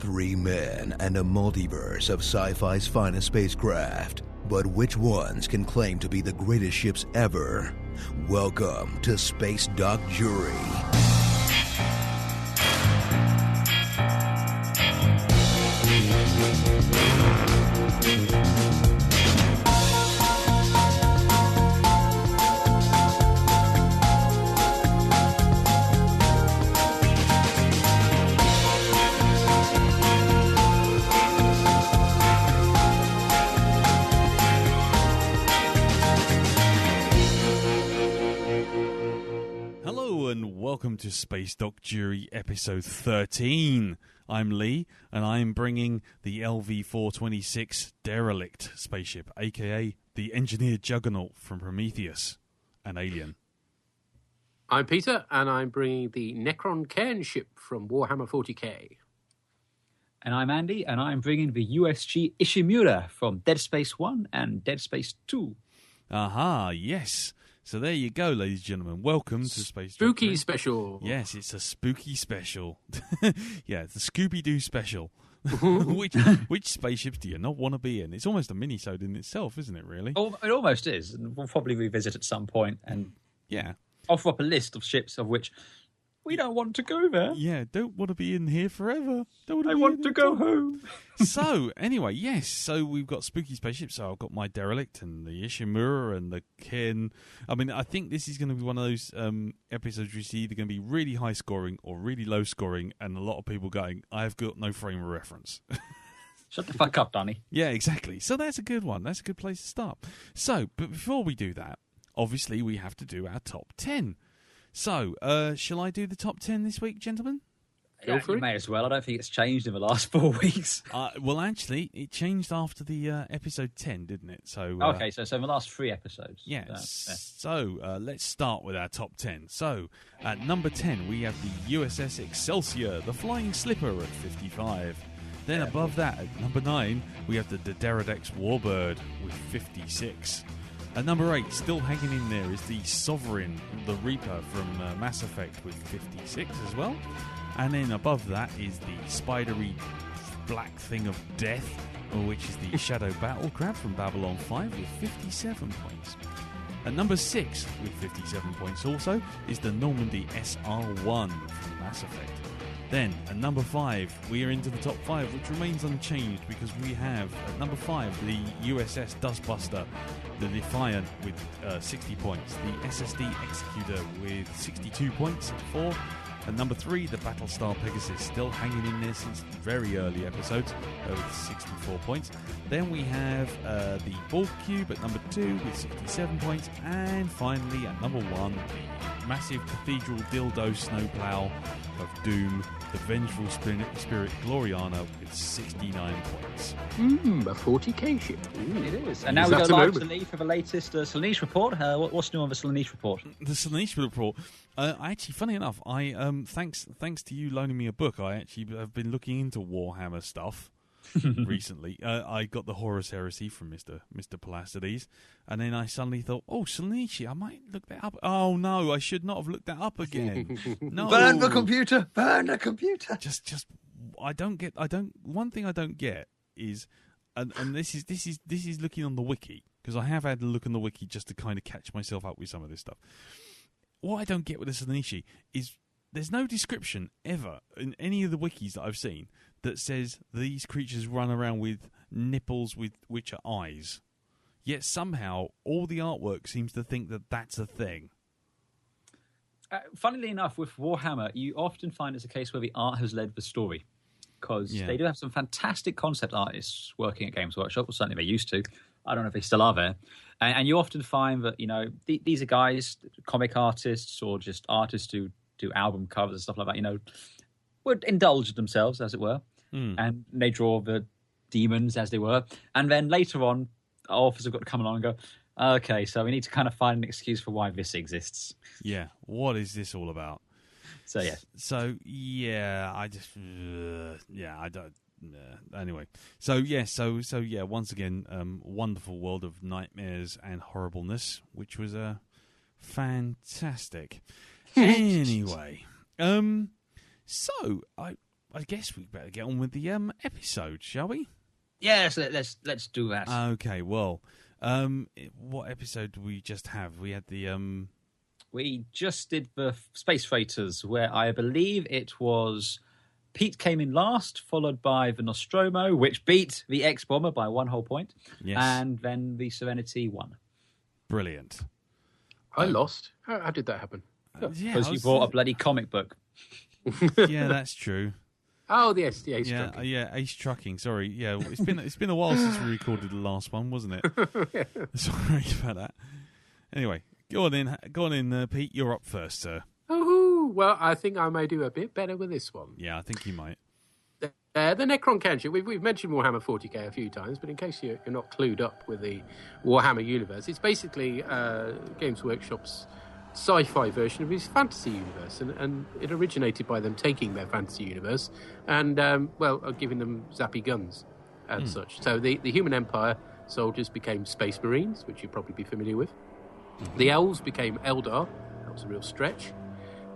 Three men and a multiverse of sci-fi's finest spacecraft. But which ones can claim to be the greatest ships ever? Welcome to Space Doc Jury. Welcome to Space Doc Jury episode 13. I'm Lee, and I'm bringing the LV-426 derelict spaceship, aka the engineered juggernaut from Prometheus, an Alien. I'm Peter, and I'm bringing the Necron cairn ship from Warhammer 40k. And I'm Andy, and I'm bringing the ISG Ishimura from Dead Space 1 and Dead Space 2. Aha, yes. So there you go, ladies and gentlemen. Welcome to Space Spooky Doctor. special. Yes, it's a spooky special. Yeah, it's a Scooby-Doo special. Which spaceships do you not want to be in? It's almost a mini-sode in itself, isn't it, really? Oh, it almost is. And we'll probably revisit at some point and offer up a list of ships of which we don't want to go there. Yeah, don't want to be in here forever. I want to go home. So, anyway, yes. So we've got spooky spaceships. So I've got my derelict and the Ishimura and the Ken. I mean, I think this is going to be one of those episodes where it's either going to be really high scoring or really low scoring, and a lot of people going, I've got no frame of reference. Shut the fuck up, Donny. Yeah, exactly. So that's a good one. That's a good place to start. So, but before we do that, obviously we have to do our top 10. So, shall I do the top 10 this week, gentlemen? Yeah, you may as well. I don't think it's changed in the last 4 weeks. Well, actually, it changed after the episode 10, didn't it? So okay, so in the last 3 episodes. Yes. So, let's start with our top 10. So, at number 10, we have the USS Excelsior, the Flying Slipper at 55. Then above that, at number 9, we have the Deradex Warbird with 56. At number 8, still hanging in there, is the Sovereign, the Reaper from Mass Effect with 56 as well. And then above that is the spidery black thing of death, which is the Shadow Battle Crab from Babylon 5 with 57 points. At number 6, with 57 points also, is the Normandy SR-1 from Mass Effect. Then, at number 5, we are into the top 5, which remains unchanged because we have, at number 5, the USS Dustbuster, the Defiant with 60 points, the SSD Executor with 62 points at 4, at number 3, the Battlestar Pegasus, still hanging in there since very early episodes with 64 points. Then we have the Borg Cube at number 2 with 67 points, and finally at number 1, the massive Cathedral Dildo Snowplow of Doom, the Vengeful Spirit Gloriana with 69 points. A 40k ship. It is. And now we go live to Lee for the latest Slaanesh report. What's new on the Slaanesh report? The Slaanesh report. Actually, funny enough, I thanks to you loaning me a book, I actually have been looking into Warhammer stuff recently. I got the Horus Heresy from Mr. Palacides, and then I suddenly thought, oh, Slaanesh, I might look that up. Oh no, I should not have looked that up again. No, burn the computer. Just, one thing I don't get is, and this is looking on the wiki, because I have had a look on the wiki just to kind of catch myself up with some of this stuff. What I don't get with the Slaanesh is there's no description ever in any of the wikis that I've seen that says these creatures run around with nipples with which are eyes. Yet somehow all the artwork seems to think that that's a thing. Funnily enough, with Warhammer, you often find it's a case where the art has led the story. Because they do have some fantastic concept artists working at Games Workshop, or certainly they used to. I don't know if they still are there. And you often find that, these are guys, comic artists, or just artists who do album covers and stuff like that, would indulge themselves, as it were. And they draw the demons, as they were. And then later on, authors have got to come along and go, okay, so we need to kind of find an excuse for why this exists. Yeah, what is this all about? So, yeah. So, yeah, I just... I don't... anyway, so once again, wonderful world of nightmares and horribleness, which was fantastic. Anyway, so I I guess we better get on with the episode, shall we? Yes, let's do that. Okay, well, what episode did we just have? We had the We just did the Space Freighters, where I believe it was Pete came in last, followed by the Nostromo, which beat the X-Bomber by 1 whole point. Yes. And then the Serenity won. Brilliant. I lost. How did that happen? Because you bought a bloody comic book. Yeah, that's true. Oh, yes, the Ace Trucking. Yeah, Ace Trucking. Sorry, yeah, it's been a while since we recorded the last one, wasn't it? Sorry about that. Anyway, go on in, Pete. You're up first, sir. Oh, well, I think I may do a bit better with this one. Yeah, I think you might. The Necron Canship. We've mentioned Warhammer 40k a few times, but in case you're not clued up with the Warhammer universe, it's basically Games Workshop's sci-fi version of his fantasy universe, and it originated by them taking their fantasy universe and giving them zappy guns and such. So the Human Empire soldiers became Space Marines, which you'd probably be familiar with. The Elves became Eldar. That was a real stretch.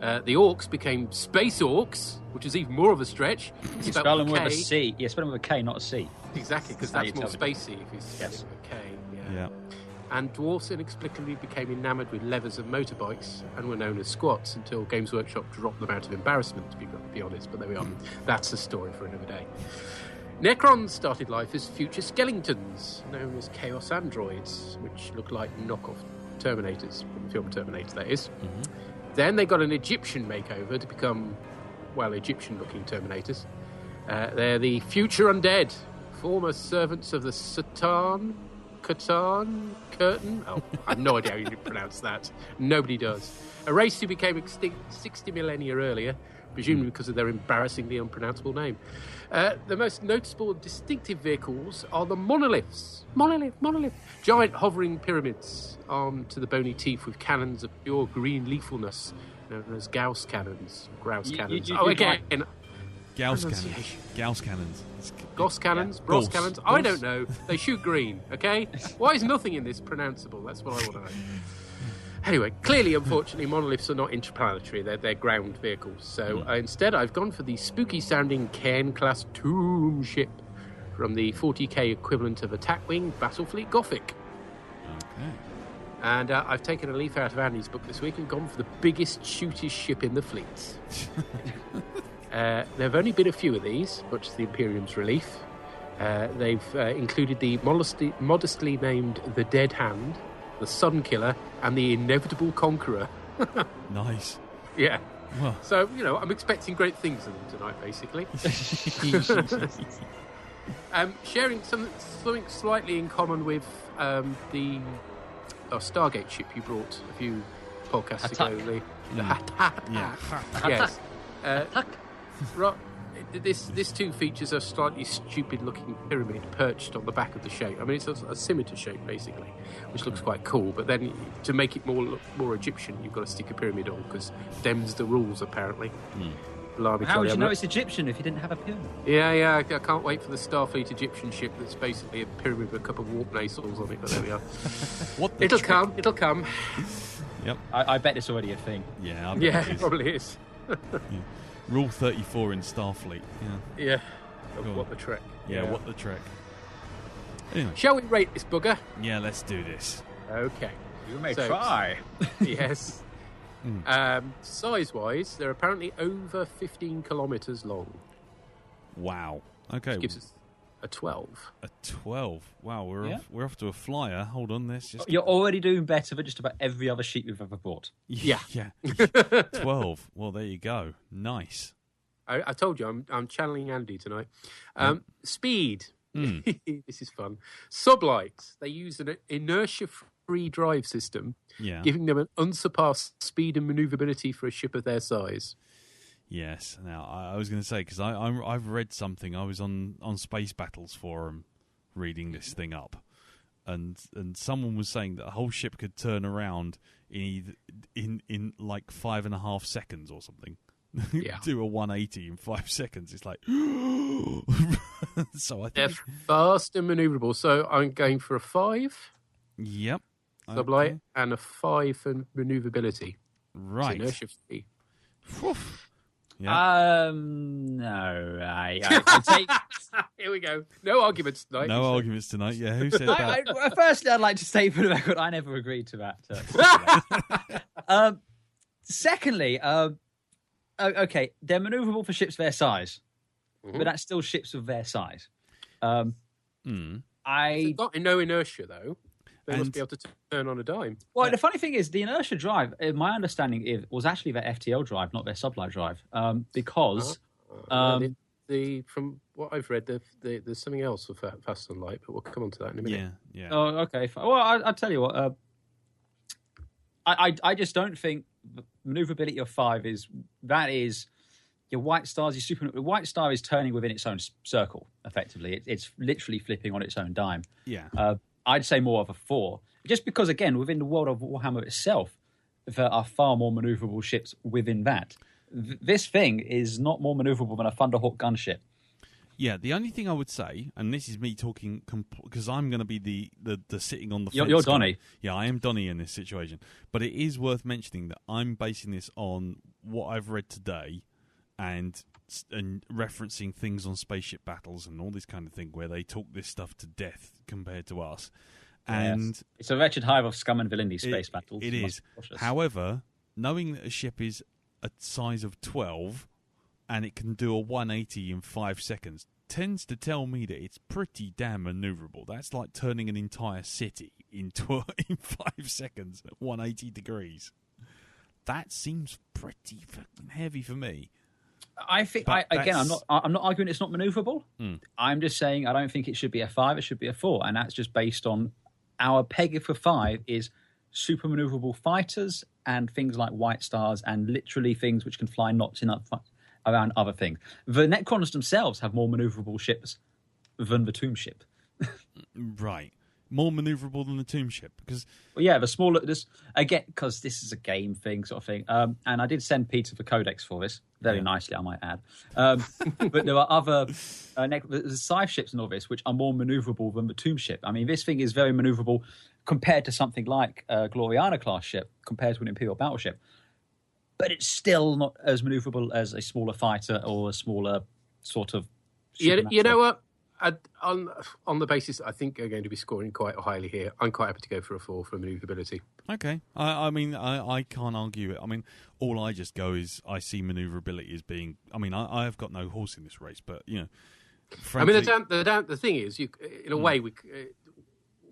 The Orcs became Space Orcs, which is even more of a stretch. You spell them with a C. Yeah, spell them with a K, not a C. Exactly, because that's more spacey if you spell it with a K. Yeah. And dwarfs inexplicably became enamoured with levers of motorbikes and were known as squats until Games Workshop dropped them out of embarrassment, to be honest. But there we are. That's a story for another day. Necrons started life as future skeletons, known as Chaos Androids, which look like knockoff Terminators, from the film Terminator, that is. Mm-hmm. Then they got an Egyptian makeover to become, Egyptian-looking Terminators. They're the future undead, former servants of the Curtain? Oh, I have no idea how you pronounce that. Nobody does. A race who became extinct 60 millennia earlier, presumably because of their embarrassingly unpronounceable name. The most noticeable and distinctive vehicles are the monoliths. Monolith. Giant hovering pyramids armed to the bony teeth with cannons of pure green lethalness, known as Gauss cannons. Gauss cannons. Gauss cannons. Goss cannons, Bros cannons. I don't know. They shoot green, okay? Why is nothing in this pronounceable? That's what I want to know. Anyway, clearly, unfortunately, monoliths are not interplanetary. They're ground vehicles. So instead, I've gone for the spooky-sounding Cairn-class Tomb ship from the 40k equivalent of Attack Wing Battlefleet Gothic. Okay. And I've taken a leaf out of Andy's book this week and gone for the biggest, shootest ship in the fleet. There have only been a few of these, much to the Imperium's relief. They've included the modestly named The Dead Hand, the Sun Killer, and the Inevitable Conqueror. Nice. Yeah. Well. So, I'm expecting great things of them tonight, basically. Sharing something slightly in common with the Stargate ship you brought a few podcasts ago. Yes. Right. This too features a slightly stupid-looking pyramid perched on the back of the shape. I mean, it's a scimitar shape, basically, which looks quite cool. But then, to make it look more Egyptian, you've got to stick a pyramid on, because them's the rules, apparently. How would you know it's Egyptian if you didn't have a pyramid? Yeah. I can't wait for the Starfleet Egyptian ship that's basically a pyramid with a couple of warp nasals on it. But there we are. It'll come. Yep. I bet it's already a thing. Yeah. It probably is. Rule 34 in Starfleet. Yeah. What the trek. Yeah, what the trek. Anyway. Shall we rate this bugger? Yeah, let's do this. Okay. You may try. Yes. Size-wise, they're apparently over 15 kilometres long. Wow. Okay. Which gives us a 12. A 12. Wow, we're off to a flyer. Hold on, You're already doing better than just about every other sheet we've ever bought. Yeah. 12. Well, there you go. Nice. I told you, I'm channeling Andy tonight. Speed. This is fun. Sublights. They use an inertia-free drive system, giving them an unsurpassed speed and manoeuvrability for a ship of their size. Yes. Now, I was going to say, because I've read something. I was on Space Battles forum reading this thing up, and someone was saying that a whole ship could turn around in like 5.5 seconds or something. Yeah. Do a 180 in 5 seconds. It's like, so I think they're fast and manoeuvrable. So I'm going for a 5. Yep. Sublight and a 5 for manoeuvrability. Right. It's inertia free. Yeah. No, I take. Here we go. No arguments tonight. No arguments tonight. Yeah, who said that? Firstly, I'd like to state for the record, I never agreed to that. Secondly, okay, they're manoeuvrable for ships their size, but that's still ships of their size. They've got no inertia, though. They must be able to turn on a dime. Well, the funny thing is, the inertia drive, my understanding was actually their FTL drive, not their sublight drive, because... from what I've read, there's something else for fast and light, but we'll come on to that in a minute. Yeah. Oh, okay. Well, I'll tell you what. I just don't think maneuverability of 5 is your White Stars. Your super White Star is turning within its own circle. Effectively, it's literally flipping on its own dime. Yeah. I'd say more of a 4, just because again within the world of Warhammer itself, there are far more maneuverable ships within that. This thing is not more maneuverable than a Thunderhawk gunship. Yeah, the only thing I would say, and this is me talking because I'm going to be the sitting on the fence. You're Donnie. Yeah, I am Donnie in this situation. But it is worth mentioning that I'm basing this on what I've read today and referencing things on spaceship battles and all this kind of thing where they talk this stuff to death compared to us. And it's a wretched hive of scum and villainy space battles. It is. However, knowing that a ship is a size of 12 and it can do a 180 in 5 seconds tends to tell me that it's pretty damn maneuverable. That's like turning an entire city in 5 seconds at 180 degrees. That seems pretty fucking heavy for me. I think I'm not arguing it's not maneuverable. I'm just saying I don't think it should be a 5. It should be a 4, and that's just based on our peg for 5 is super maneuverable fighters and things like White Stars and literally things which can fly knots around other things. The Necrons themselves have more maneuverable ships than the Tomb ship. Right. More maneuverable than the Tomb ship, because the smaller because this is a game thing sort of thing. And I did send Peter the codex for this very nicely, I might add. But there are other Scythe ships and all this which are more maneuverable than the Tomb ship. I mean, this thing is very maneuverable compared to something like a Gloriana class ship, compared to an Imperial battleship. But it's still not as maneuverable as a smaller fighter or a smaller sort of. You know what? On the basis, I think you're going to be scoring quite highly here. I'm quite happy to go for a 4 for maneuverability. Okay. I mean, I can't argue it. I mean, all I just go is I see maneuverability as being... I mean, I have got no horse in this race, but, you know... Frankly, I mean, the thing is, in a way,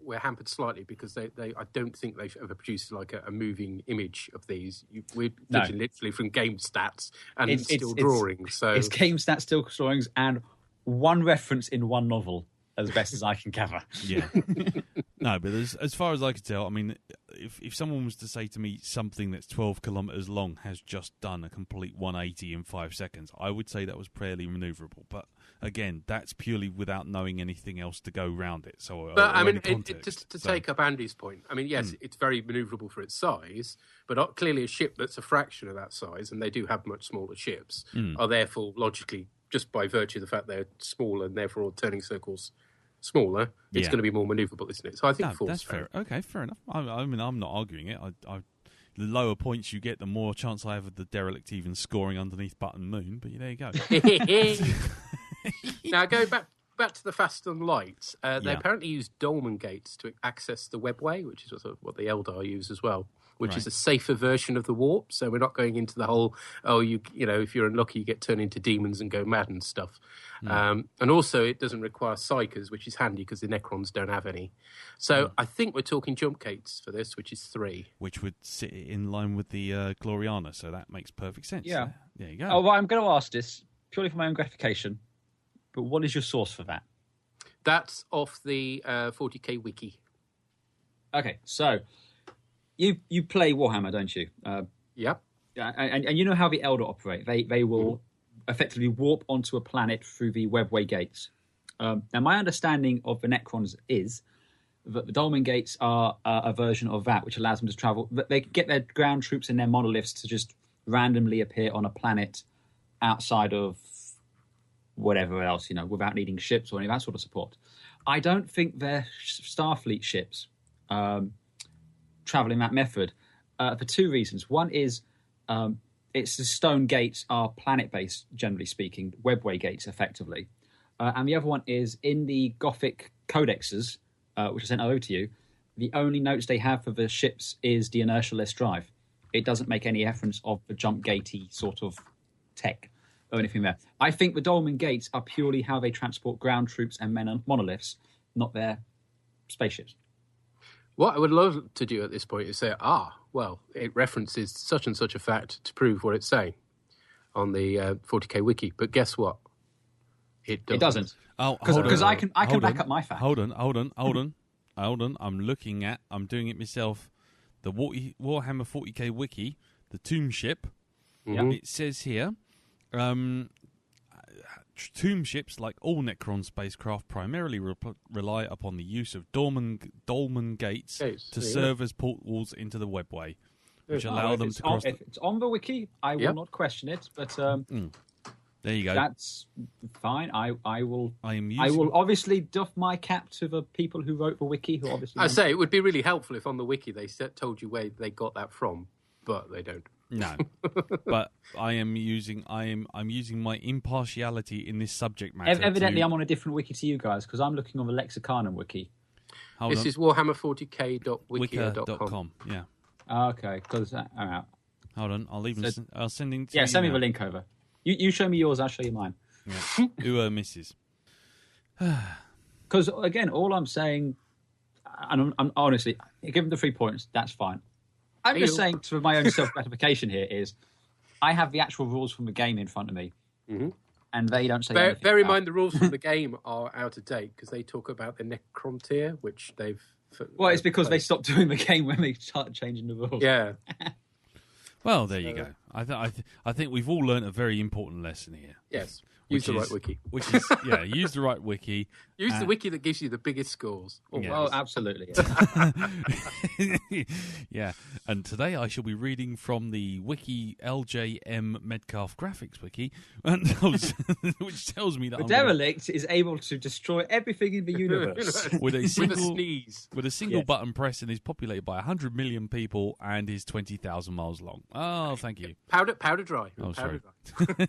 we're hampered slightly because I don't think they've ever produced like a moving image of these. We're literally from game stats and still drawings. So it's game stats, still drawings, and one reference in one novel, as best as I can gather. Yeah. No, but as far as I can tell, I mean, if someone was to say to me something that's 12 kilometres long has just done a complete 180 in 5 seconds, I would say that was fairly manoeuvrable. But again, that's purely without knowing anything else to go round it. So, but I mean, just to take up Andy's point, I mean, yes, it's very manoeuvrable for its size, but clearly a ship that's a fraction of that size, and they do have much smaller ships, are therefore logically, just by virtue of the fact they're smaller and therefore turning circles smaller, it's going to be more manoeuvrable, isn't it? So I think 4's that's fair. Okay, fair enough. I mean, I'm not arguing it. The lower points you get, the more chance I have of the derelict even scoring underneath Button Moon. But there you go. Now, going back to the fast and light, they apparently use dolmen gates to access the webway, which is what the Eldar use as well, which is a safer version of the warp. So we're not going into the whole, you know, if you're unlucky, you get turned into demons and go mad and stuff. And also, it doesn't require psychers, which is handy because the Necrons don't have any. So I think we're talking jump gates for this, which is 3. Which would sit in line with the Gloriana, so that makes perfect sense. Yeah. There you go. Oh, well, I'm going to ask this purely for my own gratification, but what is your source for that? That's off the 40k wiki. Okay, so you play Warhammer, don't you? Yep. And you know how the Eldar operate. They will effectively warp onto a planet through the webway gates. Now, my understanding of the Necrons is that the dolmen gates are a version of that, which allows them to travel. They can get their ground troops and their monoliths to just randomly appear on a planet outside of whatever else, you know, without needing ships or any of that sort of support. I don't think their Starfleet ships travel in that method for 2 reasons. One is it's the stone gates are planet-based, generally speaking, webway gates, effectively. And the other one is in the Gothic codexes, which I sent over to you, the only notes they have for the ships is the inertialess drive. It doesn't make any reference of the jump gatey sort of tech or anything there. I think the dolmen gates are purely how they transport ground troops and monoliths, not their spaceships. What I would love to do at this point is say, well, it references such and such a fact to prove what it's saying on the 40k wiki. But guess what? It doesn't. Oh, because I can back up my fact. Hold on. I'm doing it myself. The Warhammer 40k wiki, the tomb ship. Mm-hmm. It says here, tomb ships, like all Necron spacecraft, primarily rely upon the use of dolmen gates to serve as portals into the webway, which allow them to cross. If it's on the wiki, I will not question it. But there you go. That's fine. I will obviously doff my cap to the people who wrote the wiki. Who obviously, I say it would be really helpful if on the wiki they told you where they got that from, but they don't. No, but I'm using my impartiality in this subject matter. Evidently, I'm on a different wiki to you guys because I'm looking on the Lexicanum wiki. This is Warhammer40k.wikia.com. Yeah. Okay, because hold on, I'll send in. Yeah, send me the link over. You show me yours, I'll show you mine. Yeah. Who misses? Because again, all I'm saying, and I'm honestly, give them the 3 points. That's fine. I'm just saying, for my own self-gratification here, is I have the actual rules from the game in front of me, and they don't say anything. Bear in mind, the rules from the game are out of date because they talk about the Necron tier, which they've. Well, it's because they stopped doing the game when they started changing the rules. Yeah. Well, there you go. I think we've all learned a very important lesson here. Yes. Use the right wiki. Which is, use the right wiki. Use the wiki that gives you the biggest scores. Yeah. Oh, absolutely. Yeah. Yeah. And today I shall be reading from the Wiki LJM Medcalf Graphics Wiki, which tells me that the derelict is able to destroy everything in the universe with a sneeze. With a single button press, and is populated by 100 million people and is 20,000 miles long. Oh, thank you. Powder dry. Oh, powder sorry. dry.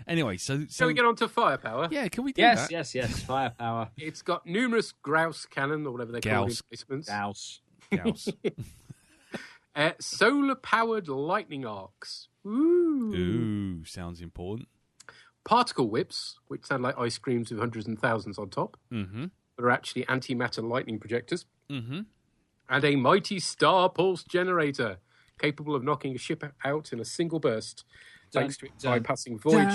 Anyway, so shall we get on to firepower? Yeah, can we do that? Yes, firepower. It's got numerous grouse cannon, or whatever they call it. Gauss. Solar-powered lightning arcs. Ooh, sounds important. Particle whips, which sound like ice creams with hundreds and thousands on top, but are actually antimatter lightning projectors. And a mighty star pulse generator, capable of knocking a ship out in a single burst, thanks to its bypassing void.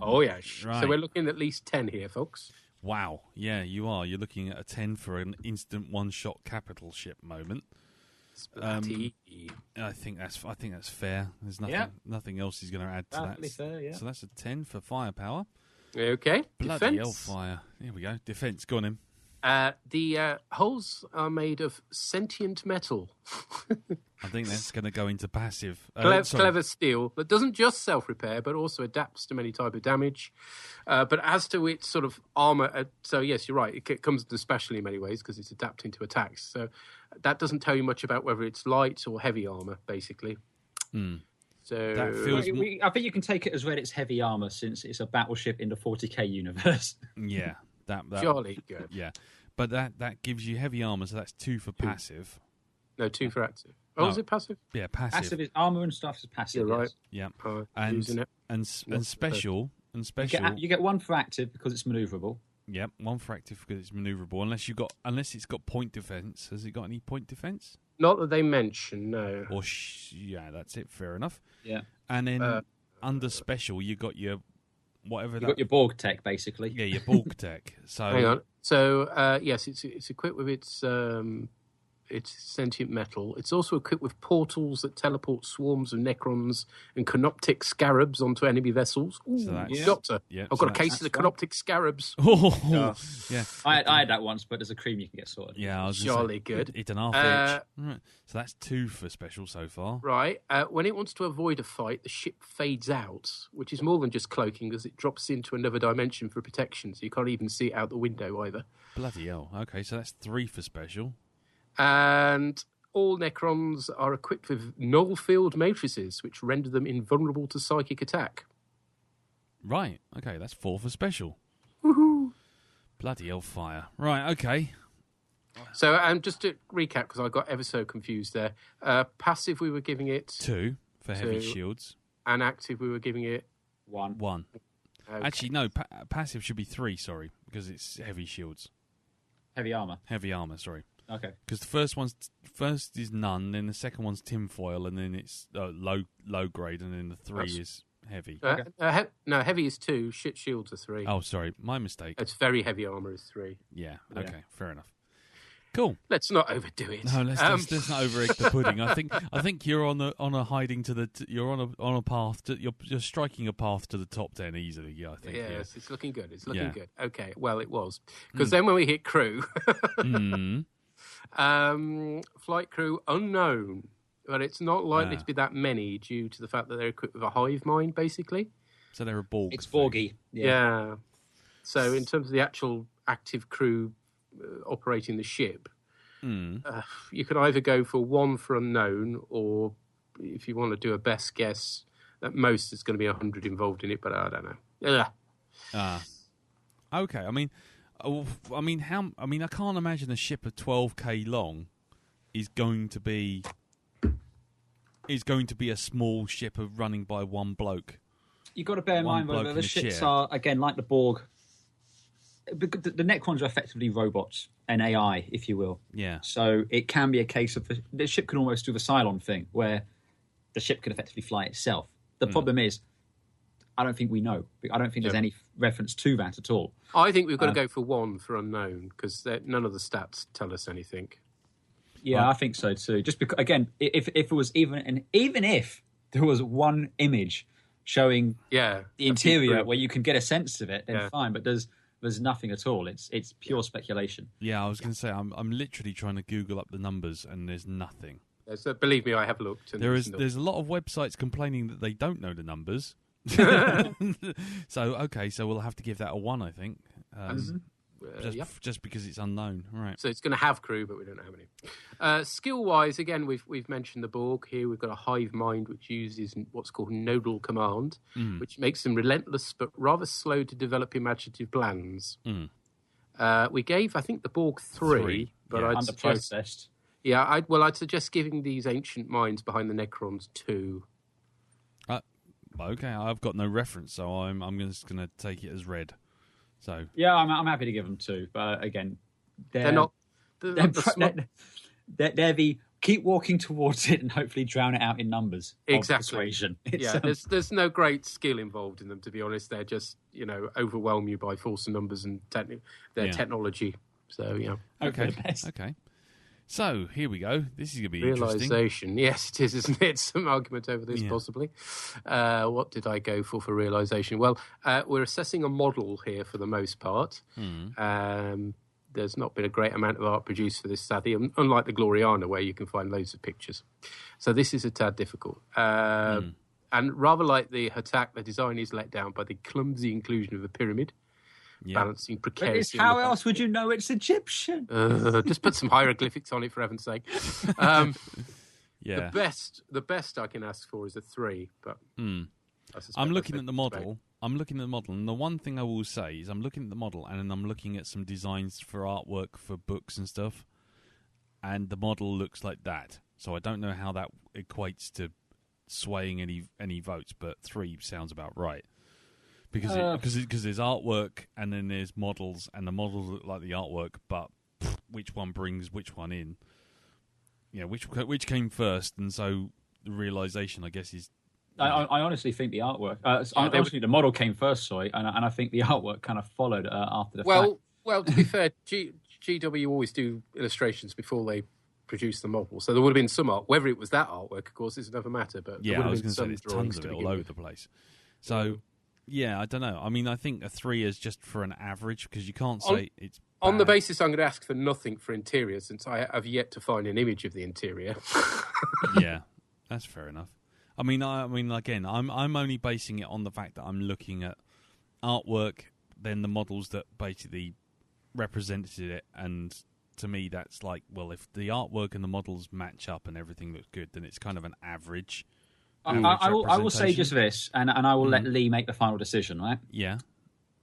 Oh, yeah. Right. So we're looking at least 10 here, folks. Wow. Yeah, you are. You're looking at a 10 for an instant one-shot capital ship moment. I think that's fair. There's nothing else he's going to add to that. Fair, yeah. So that's a 10 for firepower. Okay. Bloody hellfire. Here we go. Defense. Go on in. The hulls are made of sentient metal. I think that's going to go into passive. Clever steel that doesn't just self-repair, but also adapts to many types of damage. But as to its sort of armour, so yes, you're right, it comes into special in many ways because it's adapting to attacks. So that doesn't tell you much about whether it's light or heavy armour, basically. So that feels I think you can take it as read it's heavy armour since it's a battleship in the 40k universe. Yeah. That jolly good. Yeah. But that gives you heavy armour, so that's 2 for passive. No, 2 for active. Oh, is it passive? Yeah, passive. Passive is armour and stuff is passive. You're right. Yeah. And special. You get 1 for active because it's manoeuvrable. Yep, 1 for active because it's manoeuvrable. Unless it's got point defense. Has it got any point defense? Not that they mention, no. Or yeah, that's it. Fair enough. Yeah. And then under special, you got your whatever. You got your Borg tech, basically. Yeah, your Borg tech. So hang on. So yes, it's equipped with its sentient metal. It's also equipped with portals that teleport swarms of Necrons and canoptic scarabs onto enemy vessels. Ooh, so Doctor, I've got a case of the canoptic scarabs. Oh, yeah. I had that once, but there's a cream you can get sorted. Yeah, I was jolly good. It's an half inch. Right. So that's 2 for special so far. Right. When it wants to avoid a fight, the ship fades out, which is more than just cloaking, as it drops into another dimension for protection, so you can't even see it out the window either. Bloody hell. Okay, so that's 3 for special. And all Necrons are equipped with null field matrices, which render them invulnerable to psychic attack. Right. Okay, that's 4 for special. Woohoo! Bloody hellfire. Right, okay. So, just to recap, because I got ever so confused there. Passive, we were giving it 2 for heavy shields. And active, we were giving it 1. Okay. Actually, no, passive should be 3, sorry, because it's heavy shields. Heavy armor. Heavy armor, sorry. Okay. Because the first is none, then the second one's tinfoil, and then it's low grade, and then the 3 is heavy. No, heavy is 2, shit shields are 3. Oh, sorry, my mistake. It's very heavy armor is 3. Yeah, okay, fair enough. Cool. Let's not overdo it. No, let's not over-egg the pudding. I think you're on a hiding to the. You're on a path to. You're striking a path to the top 10 easily. Yeah, I think. Yes, it's looking good. It's looking good. Okay, well, it was because then when we hit crew, flight crew unknown, but it's not likely to be that many due to the fact that they're equipped with a hive mind, basically. So they're a Borg. It's Borgy. Yeah. So in terms of the actual active crew operating the ship, you could either go for 1 for unknown, or if you want to do a best guess, at most there's going to be 100 involved in it, but I don't know. Okay. I can't imagine a ship of 12k long is going to be a small ship of running by one bloke. You've got to bear in mind that the ships are, again, like the Borg. The Necrons are effectively robots, an AI, if you will. Yeah. So it can be a case of the ship can almost do the Cylon thing, where the ship can effectively fly itself. The problem is, I don't think we know. I don't think there's any reference to that at all. I think we've got to go for 1 for unknown, because none of the stats tell us anything. Yeah, I think so too. Just because, again, if it was even if there was one image showing the interior where you can get a sense of it, then fine. But there's nothing at all. It's pure speculation. Yeah, I was going to say I'm literally trying to Google up the numbers, and there's nothing. So believe me, I have looked. And there's a lot of websites complaining that they don't know the numbers. So we'll have to give that a 1, I think. Just because it's unknown, right? So it's going to have crew, but we don't know how many. Skill-wise, again, we've mentioned the Borg here. We've got a hive mind which uses what's called nodal command, which makes them relentless but rather slow to develop imaginative plans. We gave, I think, the Borg 3, but I'd suggest processed. Yeah, I'd suggest giving these ancient minds behind the Necrons 2. Okay, I've got no reference, so I'm just going to take it as read. So yeah, I'm happy to give them 2, but again, they're not. They're the keep walking towards it and hopefully drown it out in numbers. Exactly. Persuasion. Yeah, there's no great skill involved in them, to be honest. They're just overwhelm you by force of numbers and their technology. So yeah. Okay. So here we go. This is going to be interesting. Realisation. Yes, it is, isn't it? Some argument over this, possibly. What did I go for realisation? Well, we're assessing a model here for the most part. There's not been a great amount of art produced for this, sadly, unlike the Gloriana, where you can find loads of pictures. So this is a tad difficult. And rather like the Hatak, the design is let down by the clumsy inclusion of a pyramid. Balancing precariously. How else would you know it's Egyptian? Just put some hieroglyphics on it, for heaven's sake. Yeah. The best I can ask for is a 3, but I'm looking at the model. And the one thing I will say is I'm looking at the model, and I'm looking at some designs for artwork for books and stuff, and the model looks like that. So I don't know how that equates to swaying any votes, but 3 sounds about right. Because there's artwork and then there's models, and the models look like the artwork, but which one brings which one in? Which came first, and so the realisation, I guess, is. I honestly think the artwork. Honestly, the model came first, and I think the artwork kind of followed after the fact. Well, to be fair, GW always do illustrations before they produce the model, so there would have been some art. Whether it was that artwork, of course, is another matter. But I was going to say there's tons of it all over the place. So. Yeah, I don't know. I mean, I think a 3 is just for an average, because you can't say it's bad. On the basis I'm going to ask for nothing for interior, since I have yet to find an image of the interior. Yeah, that's fair enough. I mean, again, I'm only basing it on the fact that I'm looking at artwork, then the models that basically represented it, and to me, that's like, well, if the artwork and the models match up and everything looks good, then it's kind of an average. I will say just this, and I will let Lee make the final decision, right? Yeah.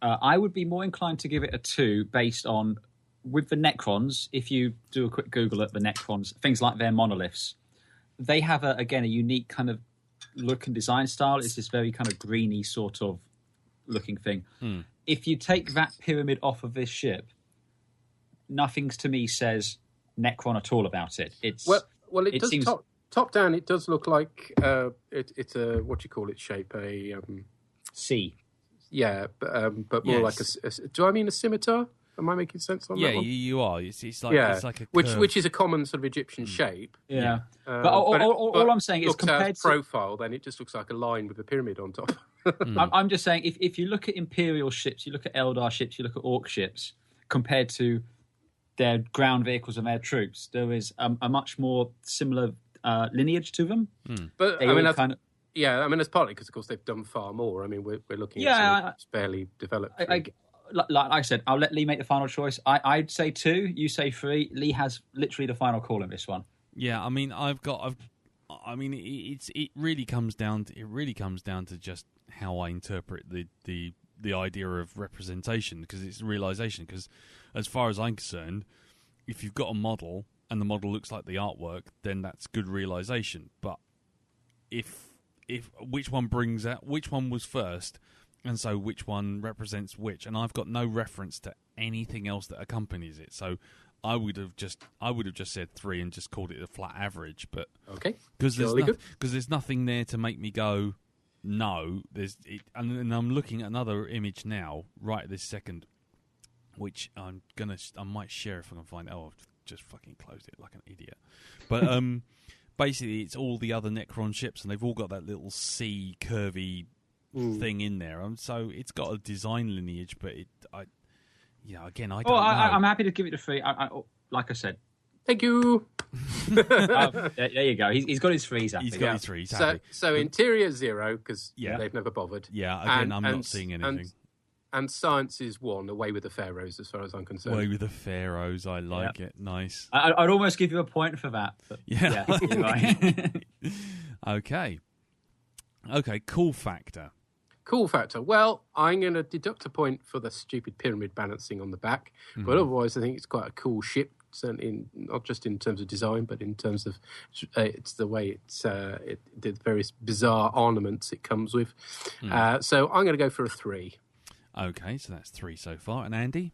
I would be more inclined to give it a 2 based on, with the Necrons, if you do a quick Google at the Necrons, things like their monoliths, they have, a unique kind of look and design style. It's this very kind of greeny sort of looking thing. If you take that pyramid off of this ship, nothing to me says Necron at all about it. It's well, it does seems... top down. It does look like it's a, what do you call it, shape, a C. Yeah, but more like a. Do I mean a scimitar? Am I making sense on that one? Yeah, you are. It's like it's like a curve. which is a common sort of Egyptian shape. Yeah, but all I'm saying is compared to profile, then it just looks like a line with a pyramid on top. I'm just saying, if you look at Imperial ships, you look at Eldar ships, you look at Orc ships, compared to their ground vehicles and their troops, there is a much more similar lineage to them. But I mean, that's partly because, of course, they've done far more. I mean, we're looking at something that's barely developed. Like I said, I'll let Lee make the final choice. I'd say 2, you say 3. Lee has literally the final call in this one. Yeah, I mean, it really comes down to just how I interpret the idea of representation, because it's realization. Because as far as I'm concerned, if you've got a model and the model looks like the artwork, then that's good realization. But if which one was first, and so which one represents which, and I've got no reference to anything else that accompanies it, so I would have just said 3 and just called it a flat average. But okay, because there's nothing there to make me go no. And I'm looking at another image now, right this second, which I might share if I can find it. Oh, I've just fucking closed it like an idiot. But basically, it's all the other Necron ships, and they've all got that little C curvy thing in there, so it's got a design lineage. But I don't know. I'm happy to give it a 3. Like I said, thank you. There you go. He's got his 3s happy. He's got his 3s happy. So interior 0 because they've never bothered. Yeah, again, I'm not seeing anything. And science is 1, away with the pharaohs, as far as I'm concerned. Away with the pharaohs, I like it. Nice. I'd almost give you a point for that. But yeah you're right. Okay, cool factor. Cool factor. Well, I'm going to deduct a point for the stupid pyramid balancing on the back, but otherwise I think it's quite a cool ship, certainly not just in terms of design, but in terms of it's the way the various bizarre ornaments it comes with. So I'm going to go for a 3. Okay, so that's 3 so far. And Andy?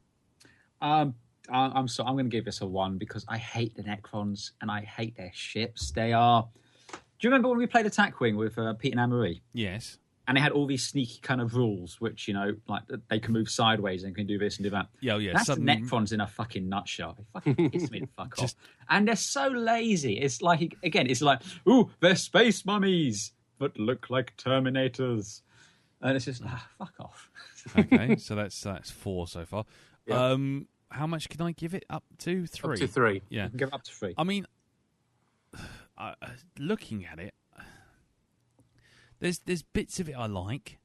I'm going to give this a 1 because I hate the Necrons and I hate their ships. They are. Do you remember when we played Attack Wing with Pete and Anne-Marie? Yes. And they had all these sneaky kind of rules, which, like they can move sideways and can do this and do that. Yeah. That's Necrons in a fucking nutshell. They fucking piss me the fuck off. And they're so lazy. It's like, again, ooh, they're space mummies, but look like Terminators. And it's just, fuck off. Okay, so that's 4 so far. Yeah. How much can I give it? Up to 3? Up to 3. Yeah. You can give it up to 3. I mean, looking at it, there's bits of it I like.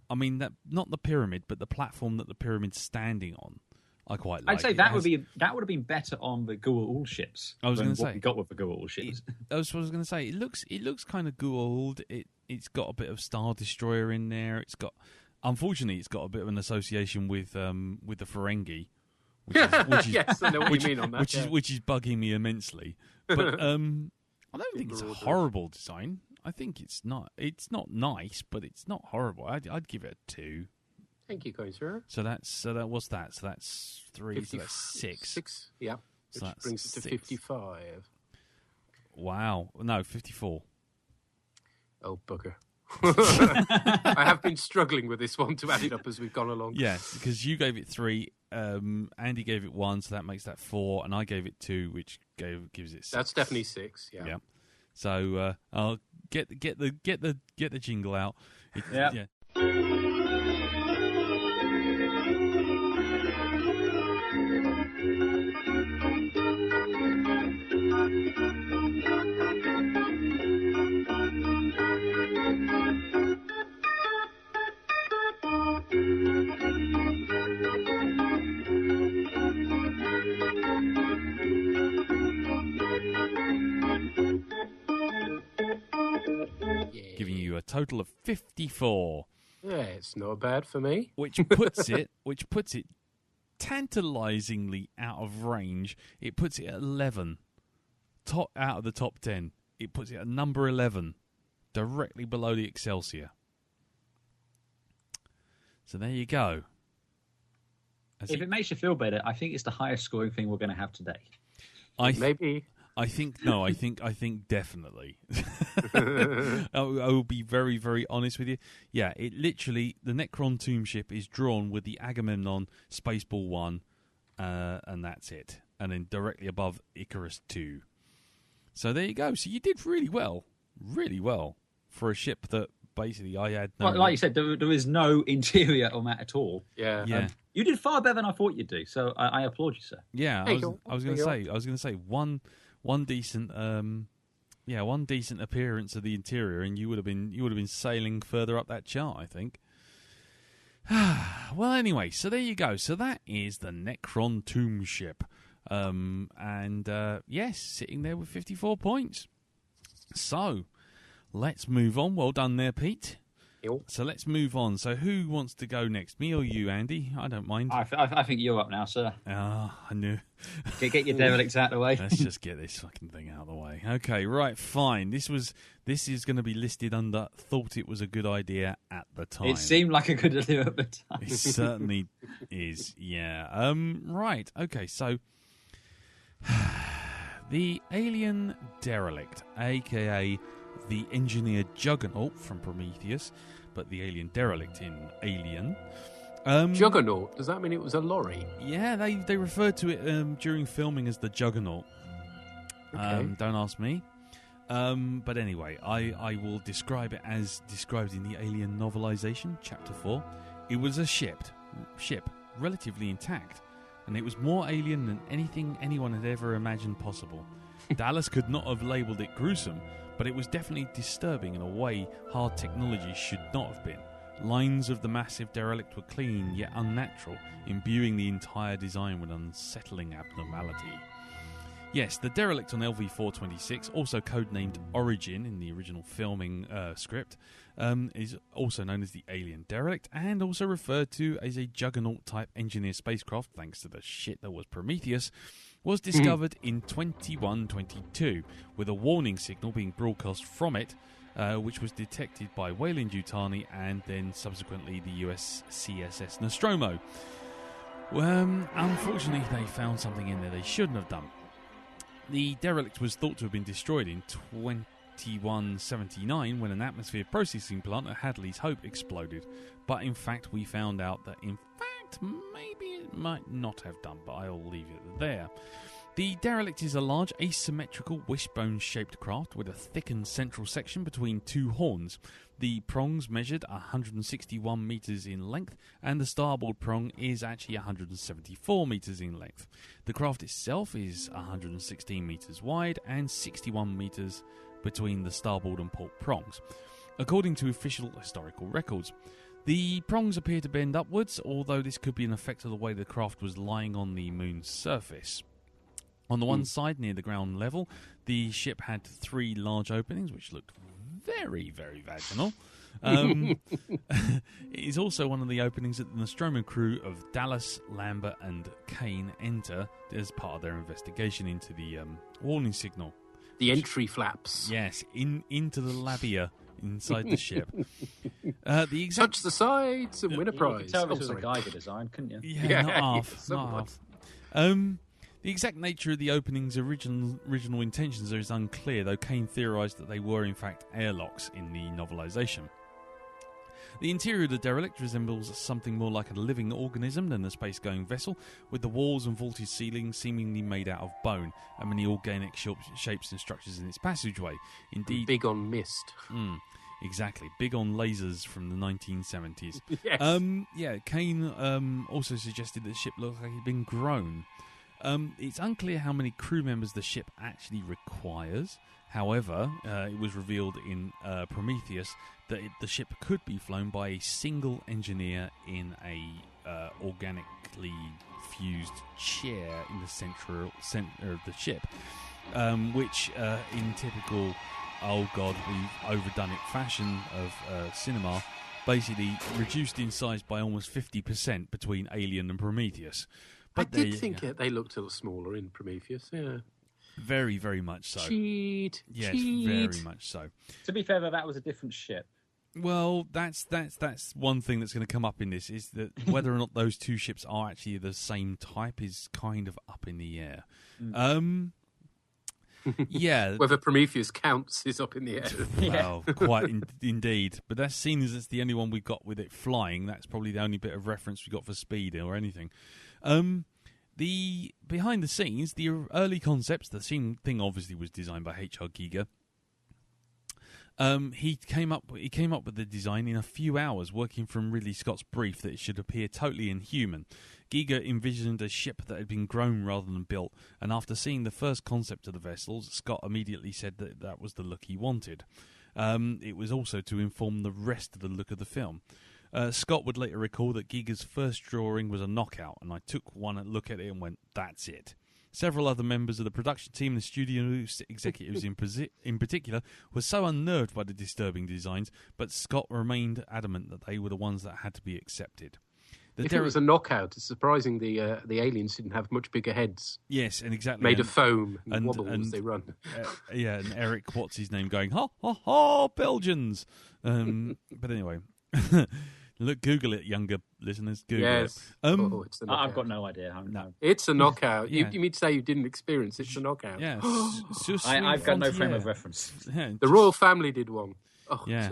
I mean, not the pyramid, but the platform that the pyramid's standing on, I quite like. I'd say that would have been better on the Goa'uld ships. I was going to say what we got with the Goa'uld ships. That's what I was going to say. It looks kind of Goa'uld. It's got a bit of Star Destroyer in there. Unfortunately, it's got a bit of an association with the Ferengi. Which is, yes, I know what you mean on that. Which is bugging me immensely. But I don't think it's a horrible design. I think it's not nice, but it's not horrible. I'd give it a 2. Thank you, Coinsura. So what's that? So that's 3. So that's 6. 6, yeah. So which brings it to 55. Wow. No, 54. Oh, bugger. I have been struggling with this one to add it up as we've gone along. Yeah, because you gave it 3, Andy gave it 1, so that makes that 4, and I gave it 2, which gives it 6. That's definitely 6. Yeah. So I'll get the jingle out. Yeah. total of 54. Yeah, it's not bad for me. Which puts it tantalizingly out of range. It puts it at 11. Out of the top 10. It puts it at number 11. Directly below the Excelsior. So there you go. If it makes you feel better, I think it's the highest scoring thing we're going to have today. Maybe. I think definitely. I will be very, very honest with you. Yeah, it literally, the Necron tomb ship is drawn with the Agamemnon Spaceball 1, and that's it. And then directly above Icarus 2. So there you go. So you did really well for a ship that basically I had no... Like you said, there is no interior on that at all. Yeah. You did far better than I thought you'd do, so I applaud you, sir. Yeah, I was going to say one decent appearance of the interior, and you would have been sailing further up that chart, I think. Well, anyway, so there you go. So that is the Necron tomb ship, yes, sitting there with 54 points. So let's move on. Well done there, Pete. So let's move on. So who wants to go next? Me or you, Andy? I don't mind. I think you're up now, sir. I knew. Get your derelicts out of the way. Let's just get this fucking thing out of the way. Okay, right, fine. This is going to be listed under thought it was a good idea at the time. It seemed like a good idea at the time. It certainly is, yeah. Right, okay, so the alien derelict, a.k.a. the engineer Juggernaut from Prometheus, but the alien derelict in Alien. Juggernaut? Does that mean it was a lorry? Yeah, they referred to it during filming as the Juggernaut. Okay. Don't ask me. But anyway, I will describe it as described in the Alien novelization, Chapter 4. It was a ship, relatively intact, and it was more alien than anything anyone had ever imagined possible. Dallas could not have labelled it gruesome, but it was definitely disturbing in a way hard technology should not have been. Lines of the massive derelict were clean yet unnatural, imbuing the entire design with unsettling abnormality. Yes, the derelict on LV-426, also codenamed Origin in the original filming script, is also known as the Alien Derelict, and also referred to as a Juggernaut-type engineer spacecraft, thanks to the shit that was Prometheus, was discovered in 2122, with a warning signal being broadcast from it, which was detected by Weyland-Yutani and then subsequently the US CSS Nostromo. Unfortunately, they found something in there they shouldn't have done. The derelict was thought to have been destroyed in 2179 when an atmosphere processing plant at Hadley's Hope exploded, but in fact we found out that maybe it might not have done, but I'll leave it there. The derelict is a large asymmetrical wishbone-shaped craft with a thickened central section between two horns. The prongs measured 161 metres in length, and the starboard prong is actually 174 metres in length. The craft itself is 116 metres wide and 61 metres between the starboard and port prongs, according to official historical records. The prongs appear to bend upwards, although this could be an effect of the way the craft was lying on the moon's surface. On the one side, near the ground level, the ship had three large openings, which looked very, very vaginal. It is also one of the openings that the Nostromo crew of Dallas, Lambert, and Kane enter as part of their investigation into the warning signal. The entry flaps. Yes, into the labia inside the ship. Touch the sides and win a prize. You could tell this was a Geiger design, couldn't you? Yeah, not half. The exact nature of the opening's original intentions is unclear, though Kane theorised that they were in fact airlocks in the novelisation. The interior of the derelict resembles something more like a living organism than a space-going vessel, with the walls and vaulted ceilings seemingly made out of bone, and many organic shapes and structures in its passageway. Indeed, big on mist. Exactly, big on lasers from the 1970s. Yes. Kane also suggested that the ship looked like it had been grown. It's unclear how many crew members the ship actually requires. However, it was revealed in Prometheus that the ship could be flown by a single engineer in a organically fused chair in the center of the ship, which in typical oh god, we've overdone it fashion of cinema, basically reduced in size by almost 50% between Alien and Prometheus. But I did think they looked a little smaller in Prometheus, yeah. Very, very much so. Cheat. Yes, cheat. very much so. To be fair, though, that was a different ship. Well, that's one thing that's going to come up in this, is that whether or not those two ships are actually the same type is kind of up in the air. Yeah. Whether Prometheus counts is up in the air. Well, quite indeed. But that's seen as it's the only one we've got with it flying. That's probably the only bit of reference we've got for speed or anything. The behind the scenes, the early concepts, the same thing obviously was designed by H.R. Giger. He came up with the design in a few hours, working from Ridley Scott's brief that it should appear totally inhuman. Giger envisioned a ship that had been grown rather than built, and after seeing the first concept of the vessels, Scott immediately said that was the look he wanted. It was also to inform the rest of the look of the film. Scott would later recall that Giger's first drawing was a knockout, and I took one look at it and went, that's it. Several other members of the production team and the studio executives in particular were so unnerved by the disturbing designs, but Scott remained adamant that they were the ones that had to be accepted. If it was a knockout, it's surprising the aliens didn't have much bigger heads. Yes, and exactly. Made of foam and wobble as they run. Yeah, and Eric, what's his name, going, ha, ha, ha, Belgians. But anyway... Look, Google it, younger listeners. Google it. It's the knockout. I've got no idea. No. It's a knockout. Yeah. You mean to say you didn't experience it's a knockout? Yeah. I've got no frame of reference. Yeah, the royal family did one. Oh, yeah.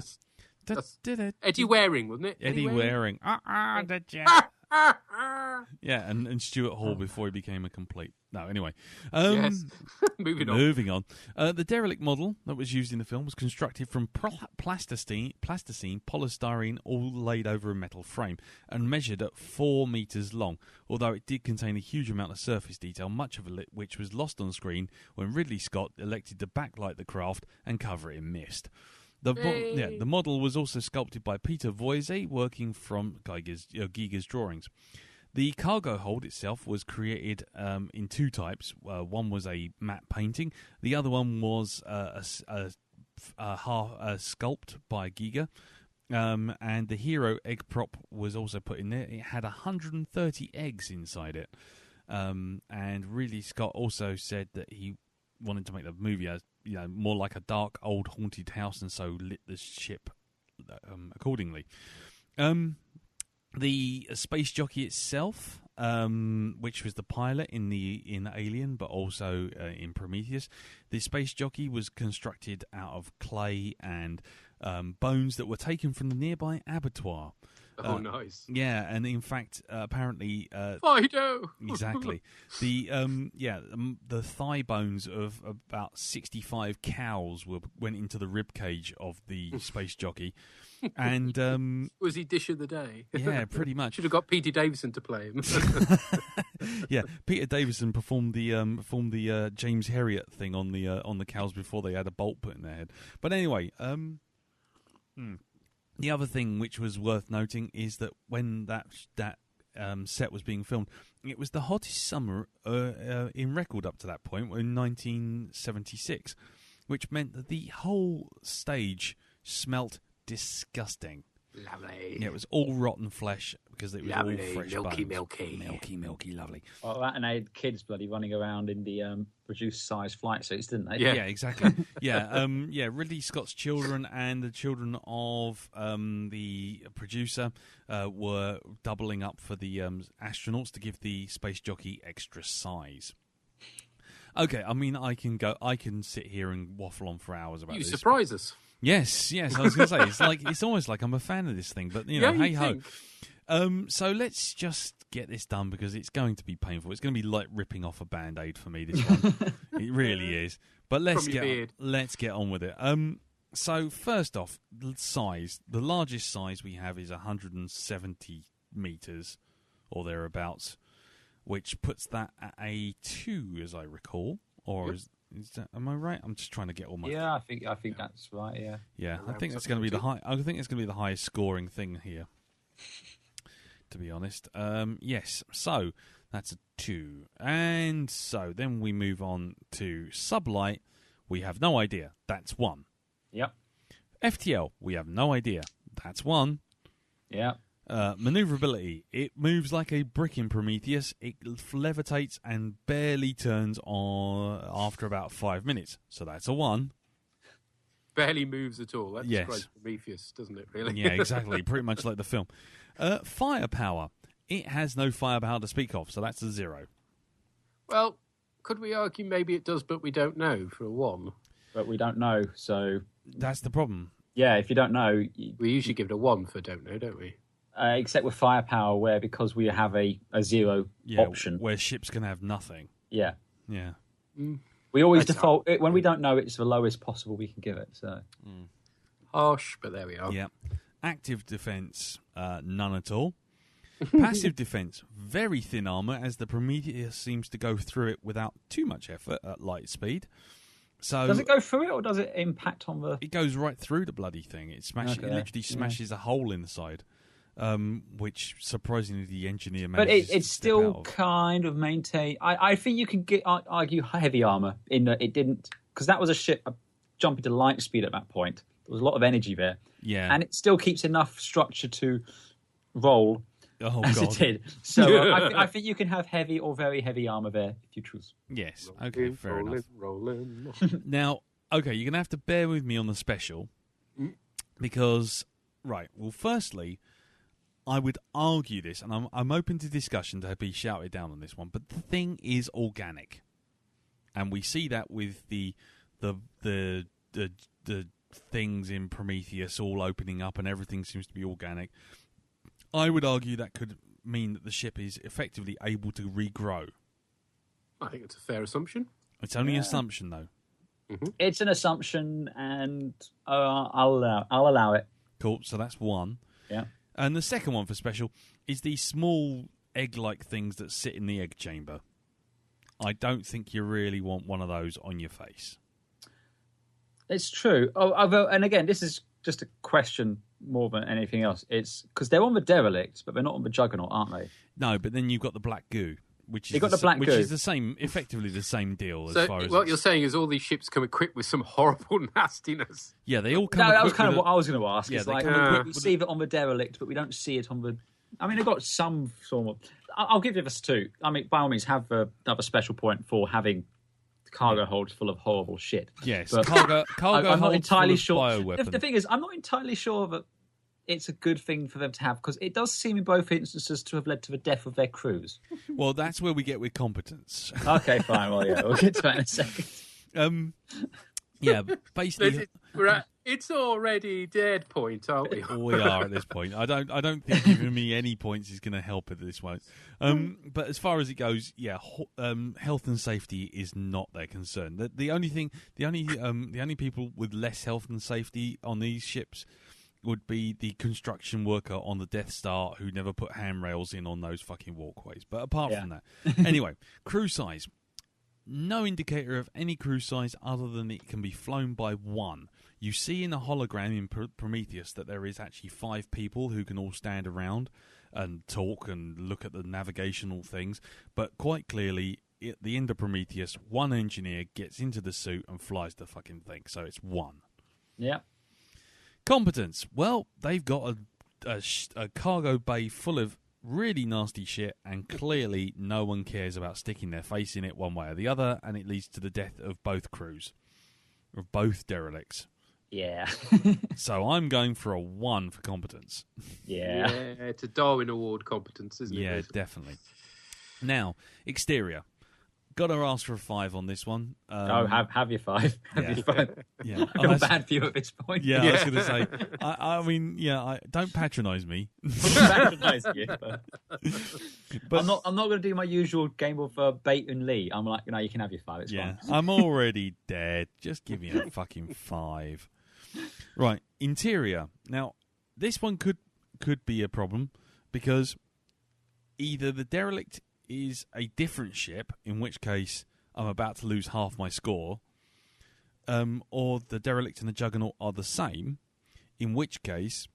Eddie Waring, wasn't it? Eddie Waring. Yeah, and Stuart Hall before he became a complete... No, anyway. Yes. Moving on. The derelict model that was used in the film was constructed from plasticine, polystyrene, all laid over a metal frame, and measured at 4 metres long, although it did contain a huge amount of surface detail, much of it which was lost on screen when Ridley Scott elected to backlight the craft and cover it in mist. The model was also sculpted by Peter Voise, working from Giger's drawings. The cargo hold itself was created in two types. One was a matte painting. The other one was a sculpt by Giger. And the hero egg prop was also put in there. It had 130 eggs inside it. And Ridley Scott also said that he wanted to make the movie as more like a dark old haunted house, and so lit the ship accordingly. The space jockey itself, which was the pilot in Alien, but also in Prometheus, the space jockey was constructed out of clay and bones that were taken from the nearby abattoir. Oh, nice. Yeah, and in fact, apparently... Fido! Exactly. The thigh bones of about 65 cows went into the rib cage of the space jockey. And was he dish of the day? Yeah, pretty much. Should have got Peter Davison to play him. Yeah, Peter Davison performed the James Herriot thing on the cows before they had a bolt put in their head. But anyway, the other thing which was worth noting is that when that set was being filmed, it was the hottest summer in record up to that point, in 1976, which meant that the whole stage smelt disgusting. Lovely. Yeah, it was all rotten flesh because it was lovely, all fresh milky, bones. Milky, lovely. Well, that and they had kids bloody running around in the reduced size flight suits, didn't they? Yeah, exactly. Yeah, Ridley Scott's children and the children of the producer were doubling up for the astronauts to give the space jockey extra size. Okay, I mean, I can sit here and waffle on for hours about this. You surprise us. Yes, I was going to say, it's almost like I'm a fan of this thing, but, hey-ho. So let's just get this done because it's going to be painful. It's going to be like ripping off a Band-Aid for me, this one. It really is. But let's get on with it. So first off, the size. The largest size we have is 170 metres or thereabouts, which puts that at a 2, as I recall, or is that, am I right? I'm just trying to get all my... Yeah, I think that's right. Yeah. Yeah, I think that's going to be the high. I think it's going to be the highest scoring thing here. To be honest, yes. So that's a 2, and so then we move on to Sublight. We have no idea. That's 1. Yep. FTL, we have no idea. That's 1. Yeah. Maneuverability. It moves like a brick in Prometheus. It levitates and barely turns on after about 5 minutes. So that's a 1. Barely moves at all. That Yes. describes Prometheus, doesn't it, really? Yeah, exactly. Pretty much like the film. Firepower. It has no firepower to speak of, so that's a 0. Well, could we argue maybe it does, but we don't know for a 1? But we don't know, so... That's the problem. Yeah, if you don't know... We usually give it a 1 for don't know, don't we? Except with firepower, where because we have a 0 option. Where ships can have nothing. Yeah. Yeah. We always default... When we don't know, it's the lowest possible we can give it, so... Harsh, but there we are. Yeah. Active defense, none at all. Passive defense, very thin armor, as the Prometheus seems to go through it without too much effort at light speed. So does it go through it, or does it impact on the... It goes right through the bloody thing. It literally smashes a hole in the side, which, surprisingly, the engineer manages But it's still kind of maintained... I think you can argue heavy armor in that it didn't... Because that was a ship jumping to light speed at that point. There was a lot of energy there. Yeah. And it still keeps enough structure to roll... as God. it did. So I think you can have heavy or very heavy armor there if you choose. Yes. Okay, fair enough. Rolling. Now, okay, you're going to have to bear with me on the special because, right, well, firstly, I would argue this, and I'm open to discussion to be shouted down on this one, but the thing is organic. And we see that with the things in Prometheus all opening up and everything seems to be organic. I would argue that could mean that the ship is effectively able to regrow. I think it's a fair assumption. It's only an assumption, though. Mm-hmm. It's an assumption, and I'll allow it. Cool, so that's 1. Yeah. And the second one for special is these small egg-like things that sit in the egg chamber. I don't think you really want one of those on your face. It's true. Although, and again, this is just a question more than anything else. It's because they're on the derelict, but they're not on the juggernaut, aren't they? No, but then you've got the black goo, which is goo. is the same, effectively the same deal. So as far as what you're saying is all these ships come equipped with some horrible nastiness. Yeah, they all come. No, that was kind of what I was going to ask. Yeah, it's like we see it on the derelict, but we don't see it on the. I mean, they've got some sort of. I'll give you this too. I mean, by all means, have a special point for having cargo holds full of horrible shit. Yes, but cargo I'm not entirely sure. The thing is, I'm not entirely sure that it's a good thing for them to have, because it does seem in both instances to have led to the death of their crews. Well, that's where we get with competence. Okay, fine. Well, yeah, we'll get to that in a second. Yeah, basically, we're at it's already dead point, aren't we? We are at this point. I don't think giving me any points is going to help at this point. But as far as it goes, yeah, health and safety is not their concern. The only people with less health and safety on these ships would be the construction worker on the Death Star who never put handrails in on those fucking walkways. But apart from that, anyway, crew size. No indicator of any crew size other than it can be flown by 1. You see in the hologram in Prometheus that there is actually 5 people who can all stand around and talk and look at the navigational things. But quite clearly, at the end of Prometheus, 1 engineer gets into the suit and flies the fucking thing. So it's 1. Yeah. Competence. Well, they've got a cargo bay full of really nasty shit, and clearly no one cares about sticking their face in it one way or the other, and it leads to the death of both crews, of both derelicts. Yeah. So I'm going for a 1 for competence. Yeah. It's a Darwin Award competence, isn't it? Yeah, definitely. Now, exterior. Got to ask for a 5 on this one. Have your 5. Have your 5. Yeah. I feel bad for you at this point. Yeah, I was going to say. I mean, don't patronise me. Patronise you. But I'm not going to do my usual game of bait and Lee. I'm like, you can have your 5. It's fine. I'm already dead. Just give me a fucking 5. Right, interior. Now, this one could be a problem because either the derelict is a different ship, in which case I'm about to lose half my score, or the derelict and the juggernaut are the same, in which case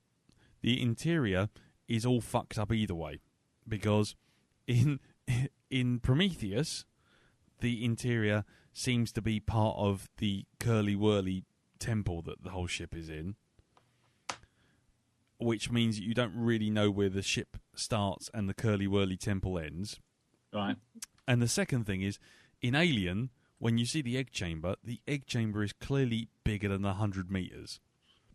the interior is all fucked up either way, because in Prometheus the interior seems to be part of the curly-whirly temple that the whole ship is in, which means that you don't really know where the ship starts and the curly-whirly temple ends. Right. And the second thing is, in Alien, when you see the egg chamber is clearly bigger than 100 meters.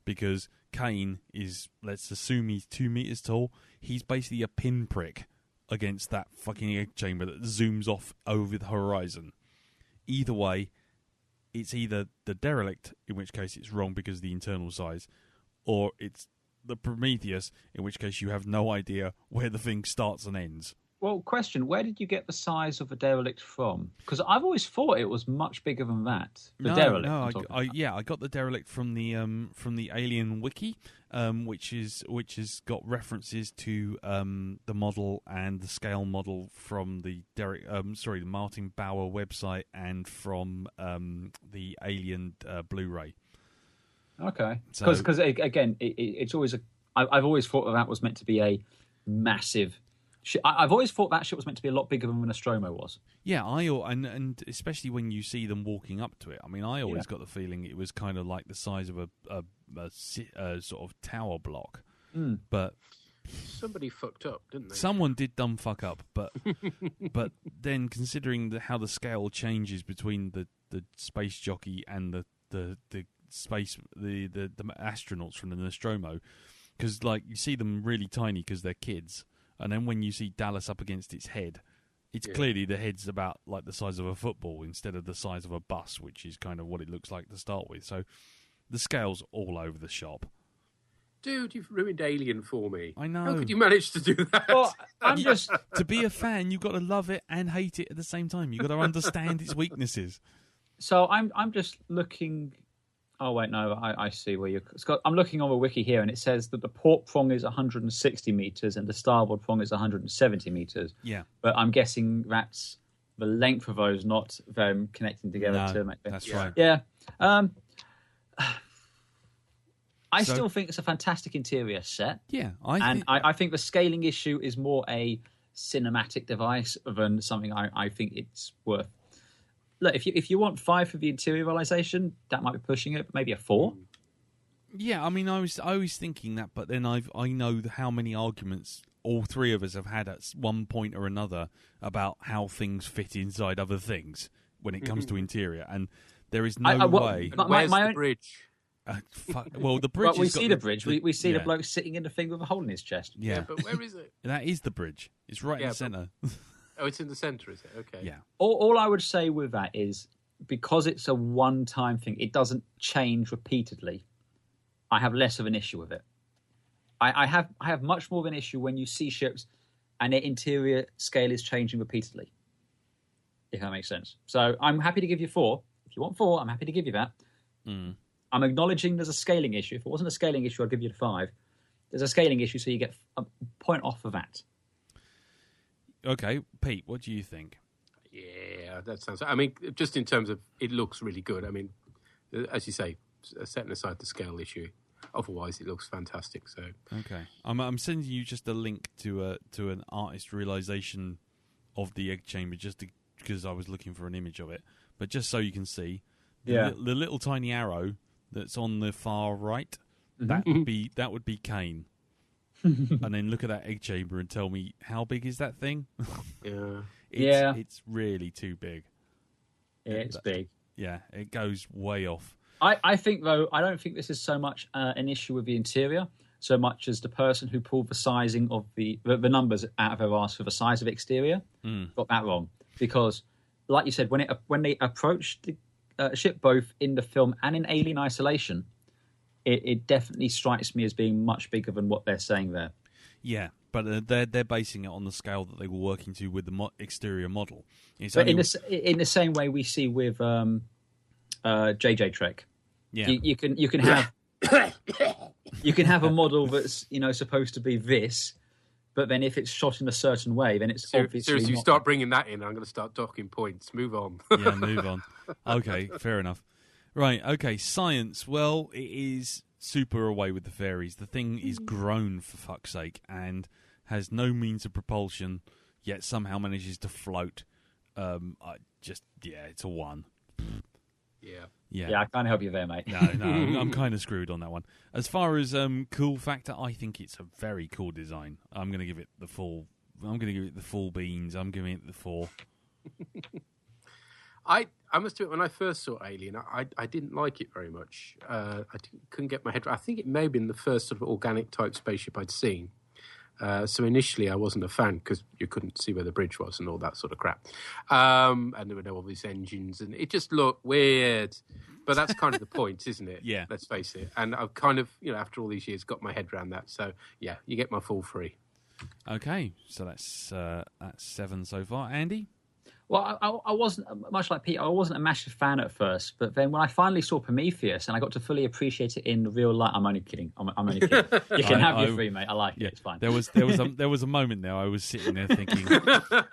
Because Kane is, let's assume he's 2 meters tall, he's basically a pinprick against that fucking egg chamber that zooms off over the horizon. Either way, it's either the derelict, in which case it's wrong because of the internal size, or it's the Prometheus, in which case you have no idea where the thing starts and ends. Well, question: where did you get the size of a derelict from? Because I've always thought it was much bigger than that. Derelict. No, I got the derelict from the Alien wiki, which has got references to the model and the scale model from the the Martin Bauer website and from the Alien Blu-ray. Okay, because again, it's always I've always thought that was meant to be a massive. I've always thought that ship was meant to be a lot bigger than the Nostromo was. Yeah, and especially when you see them walking up to it. I mean, I always got the feeling it was kind of like the size of a sort of tower block. Mm. But somebody fucked up, didn't they? Someone did dumb fuck up, but then considering how the scale changes between the space jockey and the space the astronauts from the Nostromo, because like you see them really tiny because they're kids. And then when you see Dallas up against its head, it's clearly the head's about like the size of a football instead of the size of a bus, which is kind of what it looks like to start with. So the scale's all over the shop. Dude, you've ruined Alien for me. I know. How could you manage to do that? Well, I'm just to be a fan, you've got to love it and hate it at the same time. You've got to understand its weaknesses. So I'm just looking. Oh wait, no, I see where you're. Scott, I'm looking on the wiki here, and it says that the port prong is 160 meters and the starboard prong is 170 meters. Yeah, but I'm guessing that's the length of those, not them connecting together to make. That's right. Yeah. I still think it's a fantastic interior set. Yeah, I think the scaling issue is more a cinematic device than something I think it's worth. Look, if you want 5 for the interiorization, that might be pushing it, but maybe a 4. Yeah, I mean, I was thinking that, but then I know how many arguments all three of us have had at one point or another about how things fit inside other things when it comes to interior, and there is no way. Where's the bridge? Well, the bridge. Well, we see the bridge. We see the bloke sitting in the thing with a hole in his chest. Yeah, but where is it? That is the bridge. It's right in the centre. Oh, it's in the centre, is it? Okay. Yeah. All I would say with that is, because it's a one-time thing, it doesn't change repeatedly. I have less of an issue with it. I have much more of an issue when you see ships and their interior scale is changing repeatedly, if that makes sense. So I'm happy to give you 4. If you want 4, I'm happy to give you that. Mm. I'm acknowledging there's a scaling issue. If it wasn't a scaling issue, I'd give you a 5. There's a scaling issue, so you get a point off for that. Okay, Pete, what do you think? Yeah, that sounds... I mean, just in terms of... It looks really good. I mean, as you say, setting aside the scale issue, otherwise it looks fantastic. So okay. I'm sending you just a link to an artist realization of the egg chamber just because I was looking for an image of it. But just so you can see, the little tiny arrow that's on the far right, that would be Kane. And then look at that egg chamber and tell me, how big is that thing? It's really too big. It's big. Yeah, it goes way off. I think, though, I don't think this is so much an issue with the interior, so much as the person who pulled the sizing of the numbers out of their ass for the size of exterior got that wrong. Because, like you said, when they approached the ship, both in the film and in Alien Isolation, it definitely strikes me as being much bigger than what they're saying there. Yeah, but they're basing it on the scale that they were working to with the exterior model. But in the same way we see with JJ Trek, you can have you can have a model that's supposed to be this, but then if it's shot in a certain way, then it's obviously seriously. Not. You start bringing that in, I'm going to start docking points. Move on. Yeah, move on. Okay, fair enough. Right, okay, science. Well, it is super away with the fairies. The thing is grown, for fuck's sake, and has no means of propulsion, yet somehow manages to float. It's a 1. Yeah, I can't help you there, mate. No, I'm kind of screwed on that one. As far as cool factor, I think it's a very cool design. I'm going to give it the full beans. I'm giving it the 4. I must admit, when I first saw Alien, I didn't like it very much. Couldn't get my head around. I think it may have been the first sort of organic type spaceship I'd seen. So initially I wasn't a fan because you couldn't see where the bridge was and all that sort of crap. And there were no obvious engines and it just looked weird. But that's kind of the point, isn't it? Yeah. Let's face it. And I've kind of, after all these years, got my head around that. So, yeah, you get my full 3. Okay, so that's 7 so far. Andy? Well, I wasn't, much like Pete, I wasn't a massive fan at first, but then when I finally saw Prometheus and I got to fully appreciate it in real life, I'm only kidding. I'm only kidding. You can have your 3, mate. I like it. It's fine. There was a moment there I was sitting there thinking,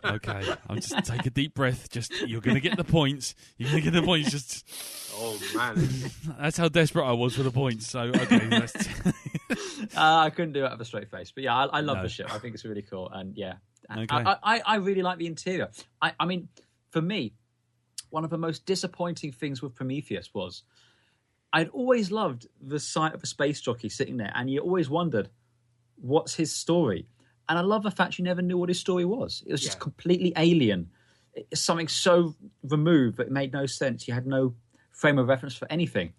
okay, I'm just take a deep breath. You're going to get the points. You're going to get the points. Just oh man, that's how desperate I was for the points. So okay, I couldn't do it with a straight face, but yeah, I love the ship. I think it's really cool, and yeah. Okay. I really like the interior. I mean, for me, one of the most disappointing things with Prometheus was I'd always loved the sight of a space jockey sitting there, and you always wondered, what's his story? And I love the fact you never knew what his story was. It was just completely alien. It's something so removed that it made no sense. You had no frame of reference for anything.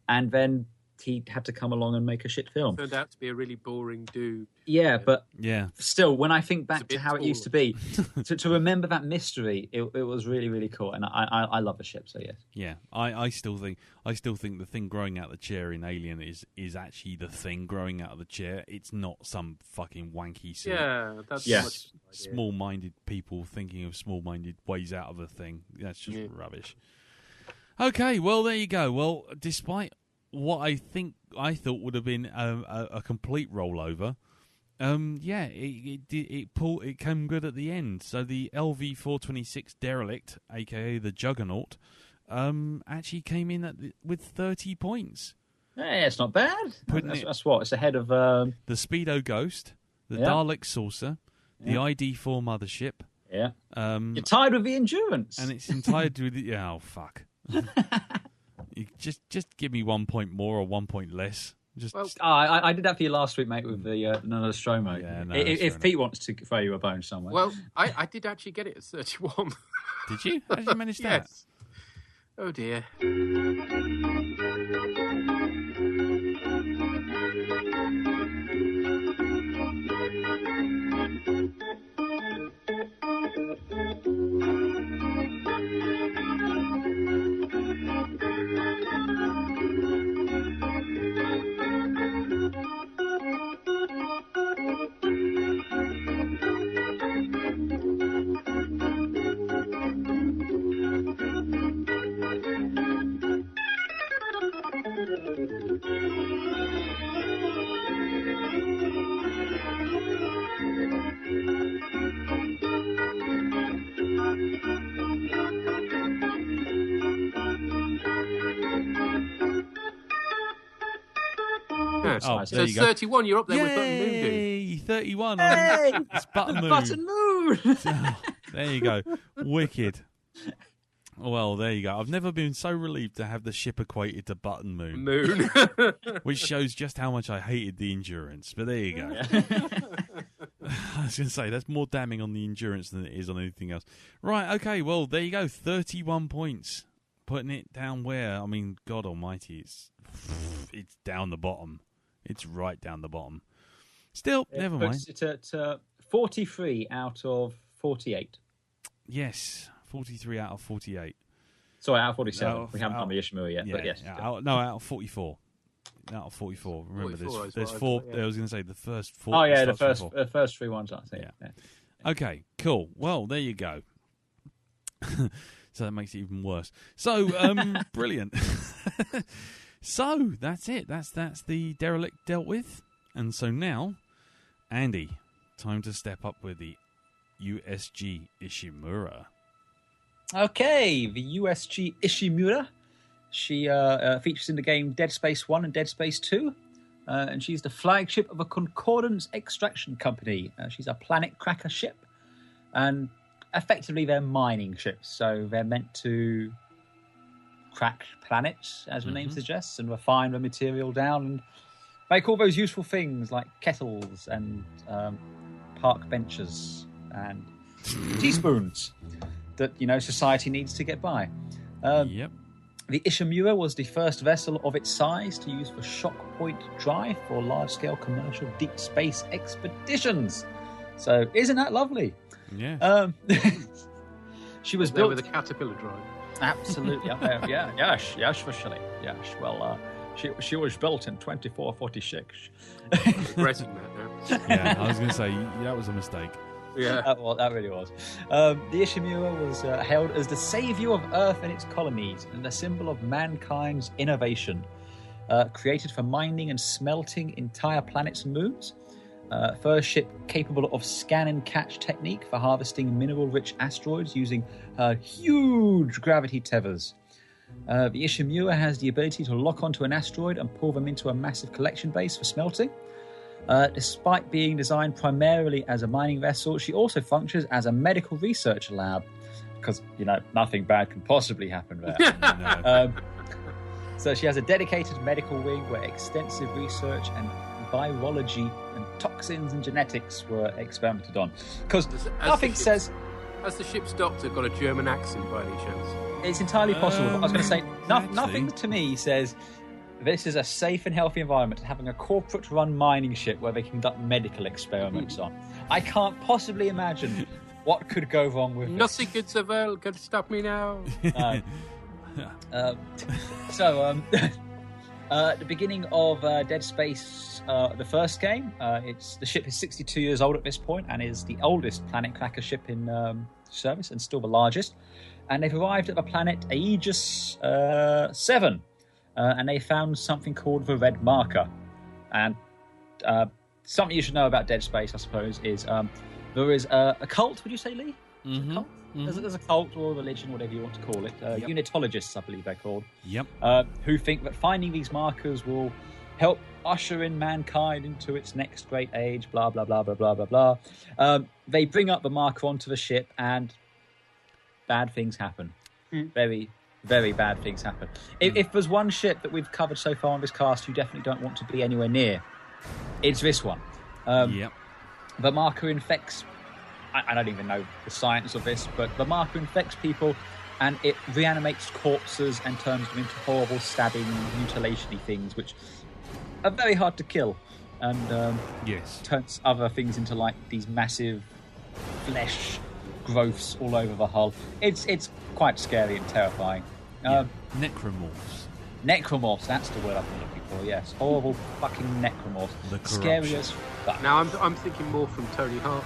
And then he had to come along and make a shit film. Turned out to be a really boring dude. Yeah, but yeah, still, when I think back to how it used to be, to remember that mystery, it was really, really cool, and I love the ship. So yes, yeah, I still think the thing growing out of the chair in Alien is actually the thing growing out of the chair. It's not some fucking wanky suit. Yeah, that's small-minded people thinking of small-minded ways out of a thing. That's just rubbish. Okay, well there you go. Well, despite what I thought would have been a complete rollover, it came good at the end. So the LV-426 Derelict, aka the Juggernaut, actually came in with 30 points. Yeah, it's not bad. That's what it's ahead of the Speedo Ghost, the Dalek Saucer, the ID4 Mothership. Yeah, you're tied with the Endurance, and it's tied with the oh fuck. You just give me 1 point more or 1 point less. I did that for you last week, mate, with the Nostromo. Yeah, if Pete wants to throw you a bone somewhere. Well, I did actually get it at 31. Did you? How did you manage that? Yes. Oh dear. Oh, so 31, you're up there with Button Moon, dude. 31. Hey! It's Button Moon. Button Moon. Oh, there you go. Wicked. Well, there you go. I've never been so relieved to have the ship equated to Button Moon. Which shows just how much I hated the Endurance. But there you go. I was going to say, that's more damning on the Endurance than it is on anything else. Right, okay, well, there you go. 31 points. Putting it down where? I mean, God almighty, it's down the bottom. It's right down the bottom. Still, never mind. It's at 43 out of 48. Yes, 43 out of 48. Sorry, out of 47. We haven't done the Ishimura yet, but yes. Out of 44. Out of 44. Remember, there's four. I was going to say the first four. Oh, yeah, the first 3 ones, I think. Yeah. Okay, cool. Well, there you go. So that makes it even worse. So, brilliant. So, that's it. That's the Derelict dealt with. And so now, Andy, time to step up with the USG Ishimura. Okay, the USG Ishimura. She features in the game Dead Space 1 and Dead Space 2. And she's the flagship of a Concordance extraction company. She's a planet cracker ship. And effectively, they're mining ships. So they're meant to crack planets, as the name suggests, and refine the material down and make all those useful things like kettles and park benches and teaspoons that, society needs to get by. Yep. The Ishimura was the first vessel of its size to use for shock point drive for large-scale commercial deep space expeditions. So, isn't that lovely? Yeah. She was built with a caterpillar drive. Absolutely. Yes, for Shelley. Yes. Well, she was built in 2446. Regretting that now. Yeah, I was going to say that was a mistake. Yeah, that really was. The Ishimura was hailed as the saviour of Earth and its colonies, and a symbol of mankind's innovation. Created for mining and smelting entire planets and moons. First ship capable of scan and catch technique for harvesting mineral-rich asteroids using huge gravity tethers. The Ishimura has the ability to lock onto an asteroid and pull them into a massive collection base for smelting. Despite being designed primarily as a mining vessel, she also functions as a medical research lab because, nothing bad can possibly happen there. So she has a dedicated medical wing where extensive research and virology and toxins and genetics were experimented on. Because nothing says... Has the ship's doctor got a German accent by any chance? It's entirely possible. But I was going to say, nothing to me says... This is a safe and healthy environment, having a corporate-run mining ship where they conduct medical experiments on. I can't possibly imagine what could go wrong with Nothing good to well can stop me now. At the beginning of Dead Space, the first game, the ship is 62 years old at this point and is the oldest planet cracker ship in service and still the largest. And they've arrived at the planet Aegis 7. And they found something called the Red Marker. And something you should know about Dead Space, I suppose, is there is a cult, would you say, Lee? Mm-hmm. A cult? Mm-hmm. There's a cult or a religion, whatever you want to call it. Unitologists, I believe they're called. Yep. Who think that finding these markers will help usher in mankind into its next great age, blah, blah, blah, blah, blah, blah, blah. They bring up the marker onto the ship and bad things happen. Very... very bad things happen. If there's one ship that we've covered so far on this cast you definitely don't want to be anywhere near, it's this one. The marker infects... I don't even know the science of this, but the marker infects people and it reanimates corpses and turns them into horrible stabbing, mutilation-y things, which are very hard to kill. And turns other things into like these massive flesh growths all over the hull. It's quite scary and terrifying. Necromorphs, that's the word I've been looking for, yes. Horrible fucking necromorphs. Scary as fuck. Now I'm thinking more from Tony Hawk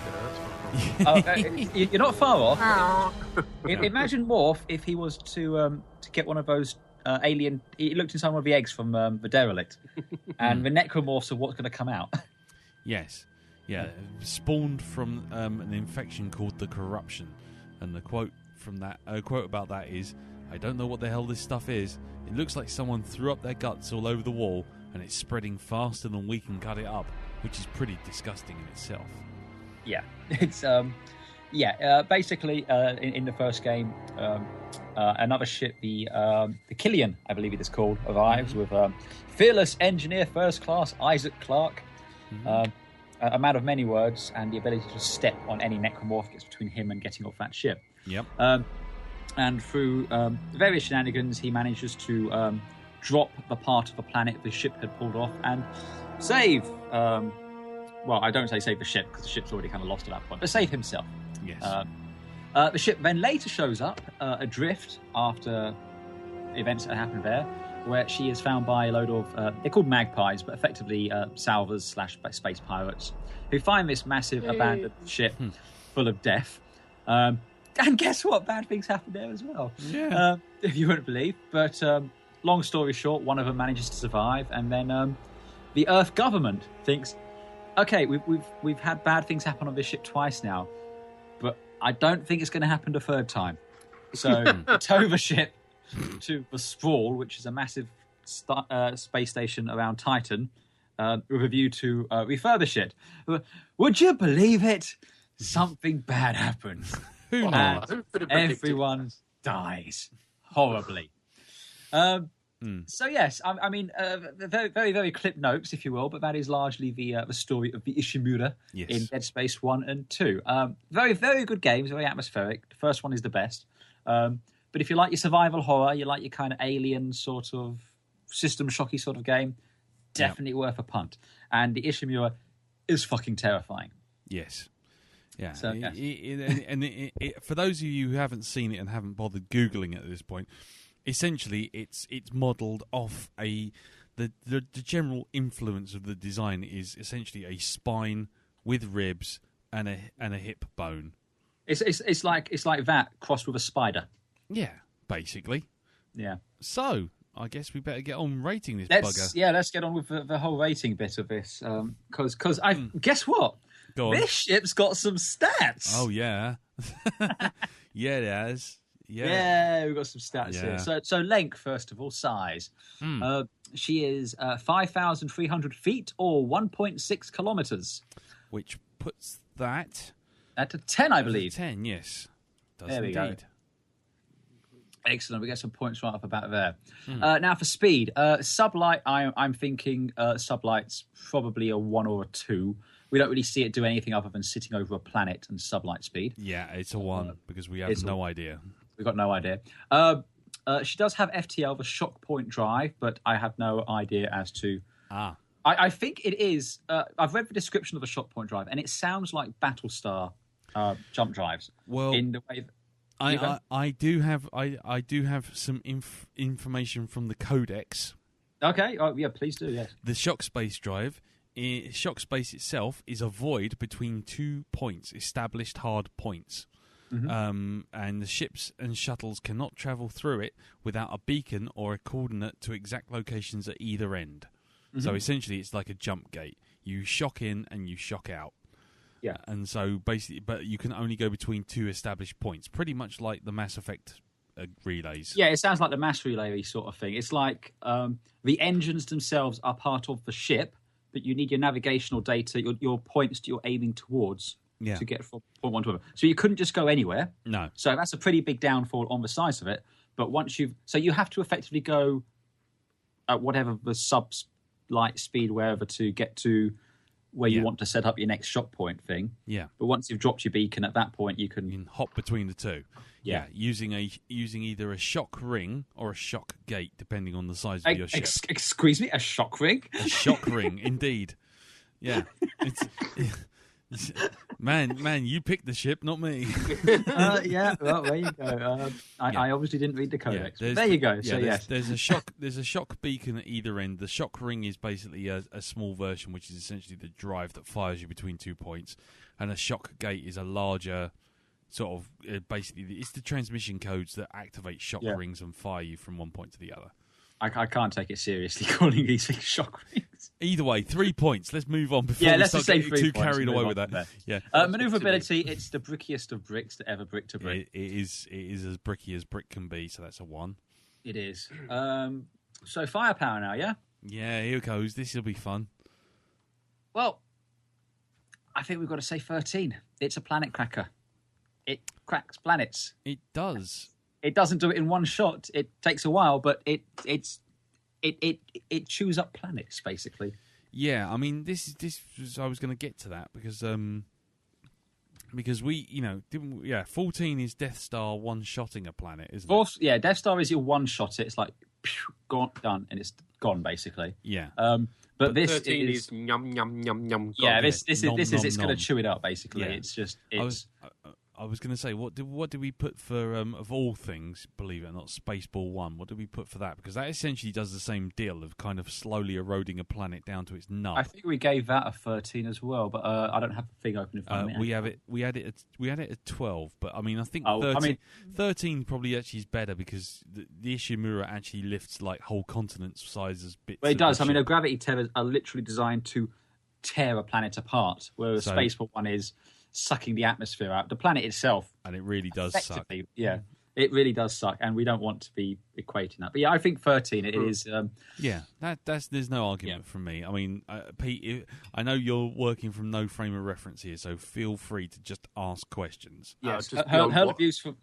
now, that's you're not far off. Imagine Morph if he was to get one of those alien... He looked inside one of the eggs from the Derelict. And the necromorphs are what's going to come out. Yes. Yeah, spawned from an infection called the Corruption. And the quote about that is... I don't know what the hell this stuff is. It looks like someone threw up their guts all over the wall and it's spreading faster than we can cut it up, which is pretty disgusting in itself. Yeah, it's basically in the first game, another ship, the Killian, I believe it is called, arrives with fearless engineer first class Isaac Clarke, a man of many words and the ability to step on any necromorph gets between him and getting off that ship. Yep. And through various shenanigans, he manages to drop the part of the planet the ship had pulled off and save... well, I don't say save the ship, because the ship's already kind of lost at that point, but save himself. Yes. The ship then later shows up adrift after events that happened there, where she is found by a load of... they're called magpies, but effectively salvers / space pirates, who find this massive abandoned ship full of death. And guess what? Bad things happen there as well. Yeah. If you wouldn't believe. But long story short, one of them manages to survive, and then the Earth government thinks, okay, we've had bad things happen on this ship twice now, but I don't think it's going to happen the third time. So tow the ship to the Sprawl, which is a massive space station around Titan, with a view to refurbish it. Would you believe it? Something bad happens. Who knows? And everyone dies horribly. So yes, I mean, very, very, very clip notes, if you will, but that is largely the story of the Ishimura in Dead Space 1 and 2. Very, very good games, very atmospheric. The first one is the best. But if you like your survival horror, you like your kind of alien sort of system shocky sort of game, definitely worth a punt. And the Ishimura is fucking terrifying. Yes. Yeah. So, for those of you who haven't seen it and haven't bothered Googling it at this point, essentially it's modelled off the general influence of the design is essentially a spine with ribs and a hip bone. It's like that crossed with a spider. Yeah, basically. Yeah. So I guess we better get on rating this bugger. Yeah, let's get on with the whole rating bit of this. Because guess what? Go on. This ship's got some stats. Oh yeah. Yeah, it has. Yeah, we've got some stats here. So length, first of all, size. She is 5,300 feet or 1.6 kilometres. Which puts that... At a 10, I believe. 10, yes. Does there we indeed. go. Excellent. We get some points right off about there. Now for speed. Sublight, I'm thinking Sublight's probably a 1 or a 2. We don't really see it do anything other than sitting over a planet and sublight speed. Yeah, it's a 1 because we have no idea. We've got no idea. She does have FTL, the shock point drive, but I have no idea as to... I think it is... I've read the description of the shock point drive, and it sounds like Battlestar jump drives. Well, in the way that, I do have some information from the codex. Okay, yeah, please do, yes. The shock space drive... Shock space itself is a void between 2 points, established hard points. And the ships and shuttles cannot travel through it without a beacon or a coordinate to exact locations at either end. So essentially it's like a jump gate. You shock in and you shock out. Yeah. And so basically, but you can only go between 2 established points, pretty much like the Mass Effect relays. Yeah, it sounds like the mass relay sort of thing. It's like the engines themselves are part of the ship, but you need your navigational data, your points that you're aiming towards to get from point 1 to another. So you couldn't just go anywhere. No. So that's a pretty big downfall on the size of it. But once you have to effectively go at whatever the sub-light speed, wherever, to get to where you want to set up your next shock point thing. Yeah. But once you've dropped your beacon, at that point you can hop between the two. Yeah. Using either a shock ring or a shock gate, depending on the size of your ship. Excuse me, a shock ring? A shock ring, indeed. Yeah. Man, you picked the ship, not me. Yeah, well, there you go. I obviously didn't read the codex. There you go. So there's a shock beacon at either end. The shock ring is basically a small version, which is essentially the drive that fires you between 2 points, and a shock gate is a larger sort of basically it's the transmission codes that activate shock rings and fire you from one point to the other. I can't take it seriously calling these things shock rings. Either way, 3 points. Let's move on before we start getting too carried away with that. Yeah. Maneuverability, it's the brickiest of bricks to ever brick to brick. It is as bricky as brick can be, so that's a 1. It is. So firepower now, yeah? Yeah, here it goes. This will be fun. Well, I think we've got to say 13. It's a planet cracker. It cracks planets. It does. It doesn't do it in one shot. It takes a while, but it chews up planets basically. Yeah, I mean, this was, I was going to get to that because we, 14 is Death Star one-shotting a planet, isn't it? Yeah, Death Star is your one-shot. It's like gone, done, and it's gone basically. Yeah. But this 13 is yum yum yum yum. Yeah, this is it's going to chew it up basically. Yeah. It's just I was going to say, what did we put for, of all things, believe it or not, Spaceball 1? What did we put for that? Because that essentially does the same deal of kind of slowly eroding a planet down to its nub. I think we gave that a 13 as well, but I don't have the thing open in front of me. We had it at 12, but I mean, I think 13 probably actually is better because the Ishimura actually lifts like whole continents sizes bits. Well, it does. I mean, the gravity tethers are literally designed to tear a planet apart, whereas Spaceball 1 is sucking the atmosphere out. The planet itself, and it really does suck. Yeah, it really does suck, and we don't want to be equating that. But yeah, I think 13 it is. There's no argument from me. I mean, Pete, I know you're working from no frame of reference here, so feel free to just ask questions. Yes, hurl abuse from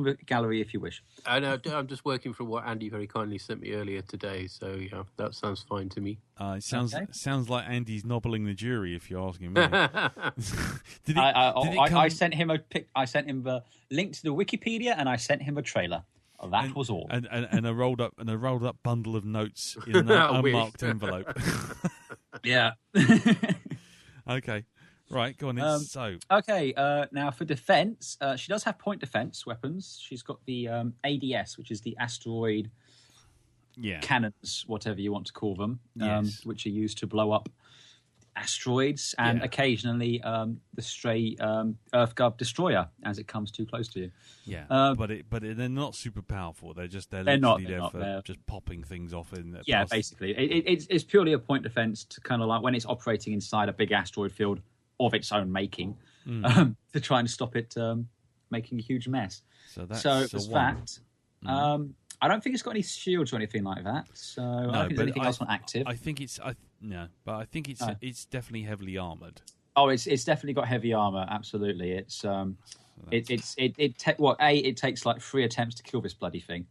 the gallery if you wish. I know, I'm just working from what Andy very kindly sent me earlier today, so yeah, that sounds fine to me. It sounds like Andy's nobbling the jury, if you're asking me. I sent him I sent him the link to the Wikipedia, and I sent him a trailer. That was all. And a rolled up bundle of notes in an unmarked envelope. Yeah. Okay. Right, go on. Okay, now for defense, she does have point defense weapons. She's got the ADS, which is the asteroid cannons, whatever you want to call them, which are used to blow up asteroids, and occasionally the stray Earthguard destroyer as it comes too close to you. Yeah, but they're not super powerful. They're literally there for just popping things off in there. Yeah, basically, it's purely a point defense to kind of like when it's operating inside a big asteroid field of its own making, to try and stop it making a huge mess. So there's that. I don't think it's got any shields or anything like that. So I don't think there's anything else on active. I think it's it's definitely heavily armored. Oh, it's definitely got heavy armor. Absolutely, it takes like 3 attempts to kill this bloody thing,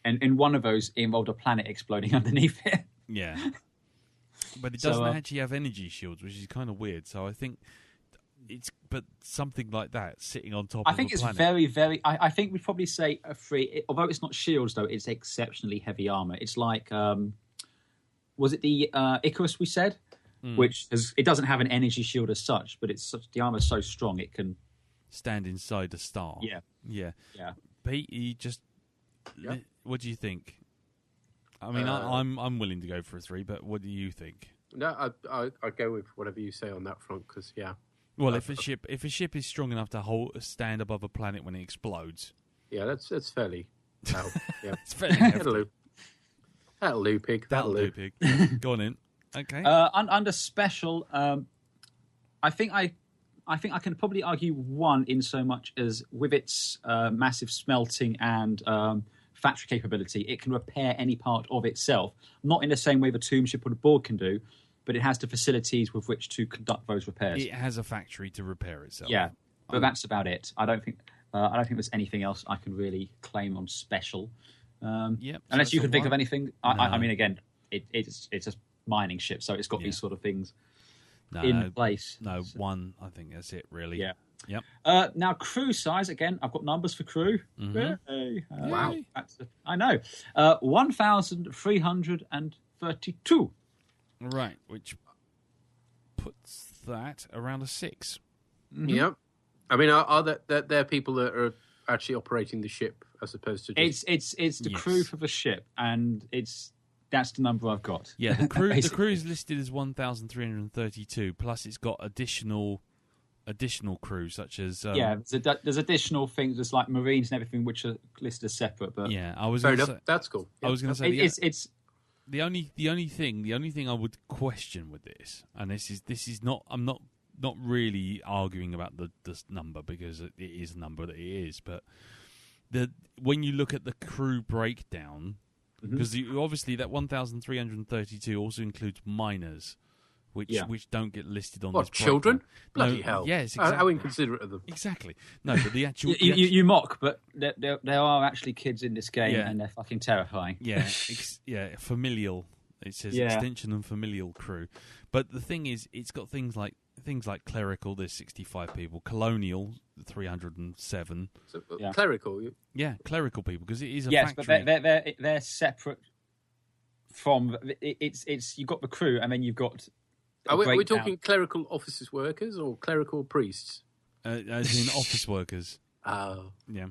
and in one of those it involved a planet exploding underneath it. Yeah, but it doesn't actually have energy shields, which is kind of weird. So I think but something like that sitting on top. I think it's planet. very, very. I think we'd probably say a 3. Although it's not shields, though, it's exceptionally heavy armor. It's like, was it the Icarus we said, which it doesn't have an energy shield as such, but the armor's so strong it can stand inside a star. Yeah. Pete, you just what do you think? I mean, I'm willing to go for a 3, but what do you think? No, I go with whatever you say on that front because Well, if a ship is strong enough to stand above a planet when it explodes, that's fairly. it's fairly hefty. That'll do, pig. Pig. Go on in. Okay. Under special, I think I can probably argue 1 in so much as with its massive smelting and factory capability, it can repair any part of itself. Not in the same way the Tomb Ship or the Borg can do, but it has the facilities with which to conduct those repairs. It has a factory to repair itself. Yeah, but that's about it. I don't think there's anything else I can really claim on special. Unless you can think of anything. No. I mean, again, it's a mining ship, so it's got these sort of things in place. No, 1. I think that's it. Really. Yeah. Yep. Now, crew size again. I've got numbers for crew. Mm-hmm. Wow, I know. 1,332. Right, which puts that around a 6. Mm-hmm. Yep. I mean, are there people that are actually operating the ship as opposed to just... It's the crew for the ship, and that's the number I've got. Yeah, the crew is listed as 1,332. Plus, it's got additional crew such as there's additional things. There's like Marines and everything, which are listed as separate. But I was fair enough. That's cool. I was going to say it's. The only thing I would question with this, and this is not, I'm not really arguing about this number because it is a number that it is, but when you look at the crew breakdown, because obviously that 1,332 also includes miners, which don't get listed on this children? breakdown. Bloody hell! Yes, exactly. How inconsiderate of them. Exactly. No, but the actual you mock, but there are actually kids in this game, and they're fucking terrifying. Yeah, familial. It says extension and familial crew, but the thing is, it's got things like clerical. There's 65 people. Colonial, 307. So, clerical. Yeah, clerical people because it is a factory. Yes, but they're separate from. It's you've got the crew, and then you've got. Are we talking clerical officers workers or clerical priests? As in office workers. Oh. Yeah.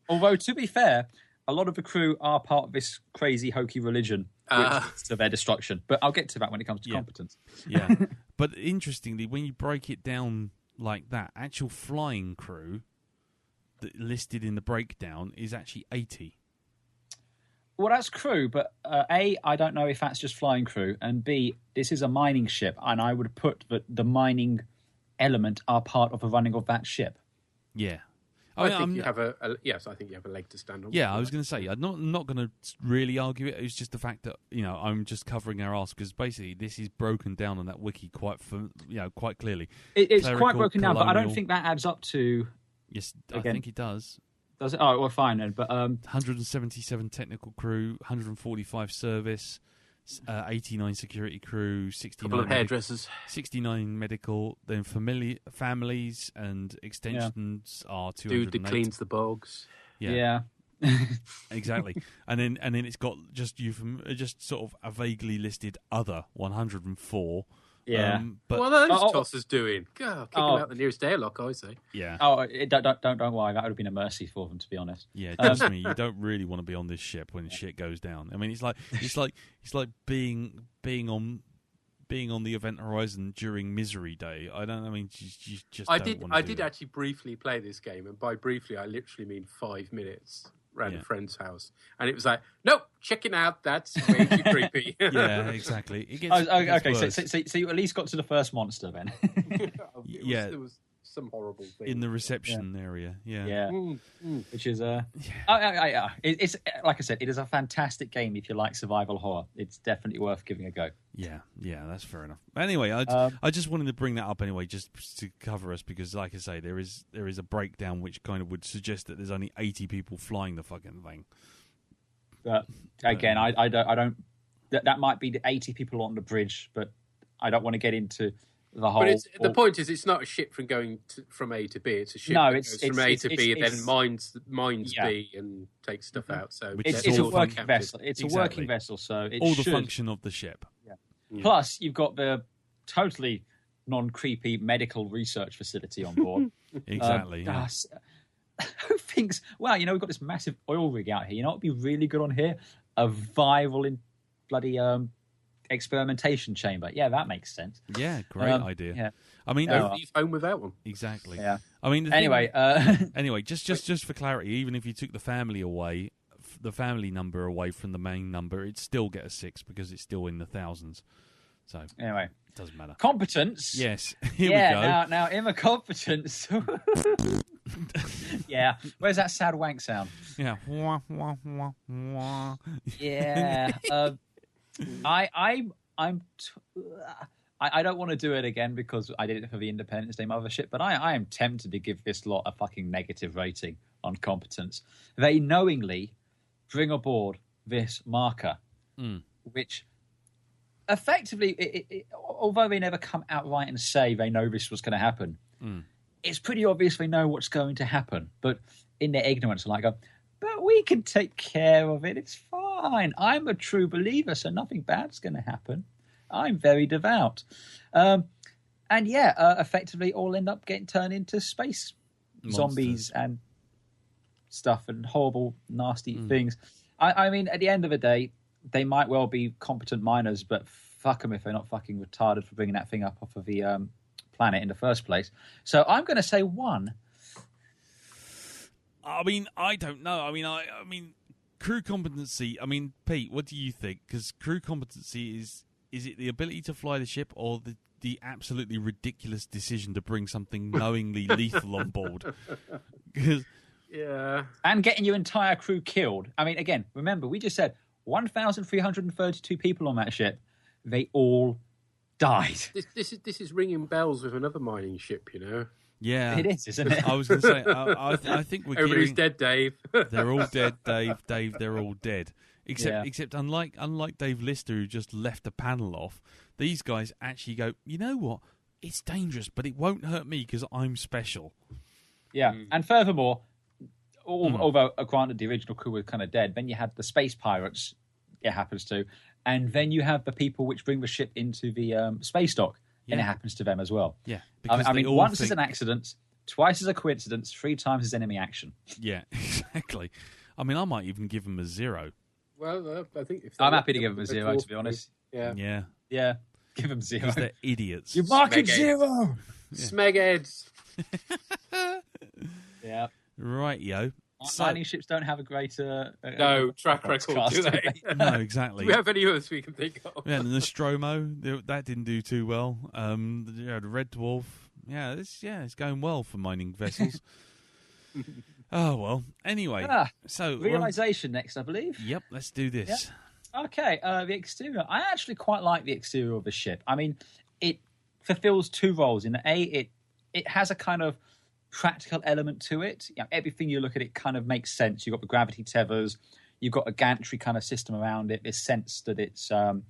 Although to be fair, a lot of the crew are part of this crazy hokey religion, which leads to their destruction. But I'll get to that when it comes to competence. Yeah. But interestingly, when you break it down like that, actual flying crew that listed in the breakdown is actually 80. Well, that's crew, but A, I don't know if that's just flying crew, and B, this is a mining ship, and I would put that the mining element are part of the running of that ship. Yeah. I think you have a leg to stand on. Yeah, I was going to say, I'm not going to really argue it. It's just the fact that I'm just covering our ass because basically this is broken down on that wiki quite clearly. It's quite broken down, but I don't think that adds up to. Yes, I think it does. Does it? Oh, well, fine then. But 177 technical crew, 145 service, 89 security crew, 69 couple of hairdressers, 69 medical. Then families and extensions are 208. Dude that cleans the bogs. Yeah. Exactly. And then it's got just sort of a vaguely listed other 104. Yeah. But what are those tossers doing? God, kick them out the nearest airlock, I say. Yeah. Oh, don't worry. That would have been a mercy for them, to be honest. Yeah, trust me, you don't really want to be on this ship when shit goes down. I mean, it's like being on the event horizon during Misery Day. You just. I did actually briefly play this game, and by briefly, I literally mean 5 minutes. Around a friend's house, and it was like, nope, checking out. That's way too creepy. Yeah, exactly. It gets, okay, worse. so you at least got to the first monster then. There was some horrible thing in the reception area. Yeah. Which is it's like I said, it is a fantastic game if you like survival horror. It's definitely worth giving a go. Yeah, that's fair enough. Anyway, I just wanted to bring that up anyway, just to cover us, because like I say, there is a breakdown which kind of would suggest that there's only 80 people flying the fucking thing. But again, I don't. That might be the 80 people on the bridge, but I don't want to get into the whole. But the point is, it's not a ship from going from A to B. It's a ship that goes from A to B and then mines B and takes stuff out. So it's a working vessel. It's a working vessel, so it all the function of the ship. Yeah. Plus, you've got the totally non-creepy medical research facility on board. Exactly. Who thinks? Well, we've got this massive oil rig out here. You know what would be really good on here? A viral in bloody experimentation chamber. Yeah, that makes sense. Yeah, great idea. Yeah. I mean, don't leave home without one. Exactly. Yeah. I mean, anyway, just for clarity, even if you took the family number away from the main number, it'd still get a 6 because it's still in the thousands. So anyway, it doesn't matter. Competence. Yes. Here we go. Now in the competence. Yeah. Where's that sad wank sound? Yeah. Yeah. I don't want to do it again because I did it for the Independence Day mothership, but I am tempted to give this lot a fucking negative rating on competence. They knowingly bring aboard this marker, which effectively, although they never come outright and say they know this was going to happen, it's pretty obvious they know what's going to happen. But in their ignorance, like, but we can take care of it. It's fine. I'm a true believer, so nothing bad's going to happen. I'm very devout. Effectively all end up getting turned into space zombies and stuff and horrible, nasty things. I mean, at the end of the day, they might well be competent miners, but fuck them if they're not fucking retarded for bringing that thing up off of the planet in the first place. So I'm going to say 1. I mean, I don't know. I mean, crew competency. I mean, Pete, what do you think? Because crew competency is it the ability to fly the ship or the absolutely ridiculous decision to bring something knowingly lethal on board? Yeah. And getting your entire crew killed. I mean, again, remember, we just said 1,332 people on that ship. They all died. This is ringing bells with another mining ship, Yeah, it is, isn't it? I was going to say, I think we're everybody's dead, Dave. They're all dead, Dave. Dave, they're all dead. Except unlike Dave Lister, who just left the panel off, these guys actually go, you know what? It's dangerous, but it won't hurt me because I'm special. Yeah, and furthermore, although granted the original crew were kind of dead, then you had the space pirates, it happens to, and then you have the people which bring the ship into the space dock, and it happens to them as well. Yeah, I mean, once is an accident, twice is a coincidence, 3 times is enemy action. Yeah, exactly. I mean, I might even give them a 0. Well, I think I'm happy to give them a 0, to be honest. Yeah. Give them 0. Because they're idiots. You mark it 0. Smegheads. Yeah. Right, yo. Mining ships don't have a great track record, do they? No, exactly. Do we have any others we can think of? Yeah, the Nostromo, that didn't do too well. The Red Dwarf, it's going well for mining vessels. Oh, well. Anyway, so... Realization next, I believe. Yep, let's do this. Yep. Okay, the exterior. I actually quite like the exterior of the ship. I mean, it fulfills two roles. In A, it has a kind of practical element to it. You know, everything you look at it kind of makes sense. You've got the gravity tethers. You've got a gantry kind of system around it. This sense that it's an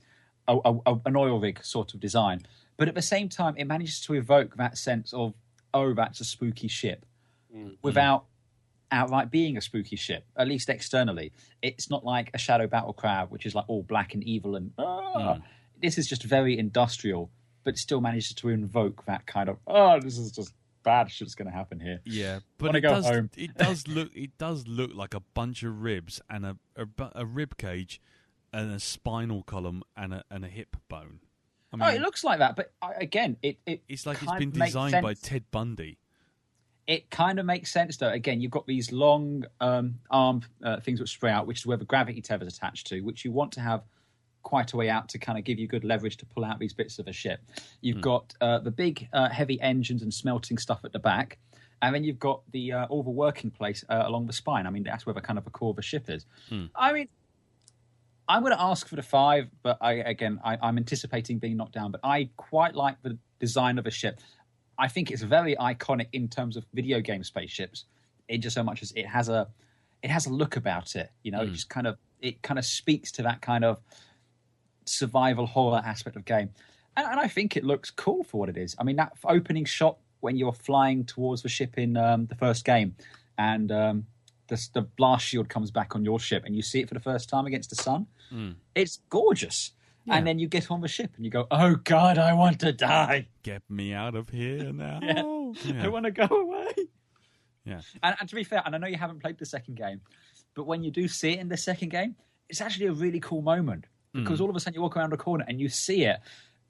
oil rig sort of design. But at the same time, it manages to evoke that sense of, oh, that's a spooky ship, without outright being a spooky ship, at least externally. It's not like a Shadow Battle Crab, which is like all black and evil and this is just very industrial, but still manages to invoke that kind of, this is just bad shit's going to happen here. Yeah, but it does look like a bunch of ribs and a rib cage and a spinal column and a hip bone. I mean, it looks like that, but again, it's like it's been designed by Ted Bundy. It kind of makes sense, though. Again, you've got these long arm things which spray out, which is where the gravity tether is attached to, which you want to have quite a way out to kind of give you good leverage to pull out these bits of a ship. You've got the big heavy engines and smelting stuff at the back, and then you've got the all the working place along the spine. I mean, that's where the kind of the core of the ship is. I mean, I'm going to ask for the 5, but I'm anticipating being knocked down. But I quite like the design of a ship. I think it's very iconic in terms of video game spaceships. In just so much as it has a look about it. You know, it kind of speaks to that kind of survival horror aspect of game, and I think it looks cool for what it is. I mean, that opening shot when you're flying towards the ship in the first game, and the blast shield comes back on your ship, and you see it for the first time against the sun. It's gorgeous. Yeah. And then you get on the ship and you go, oh, God, I want to die. Get me out of here now. I want to go away. Yeah. And to be fair, and I know you haven't played the second game, but when you do see it in the second game, it's actually a really cool moment because all of a sudden you walk around a corner and you see it,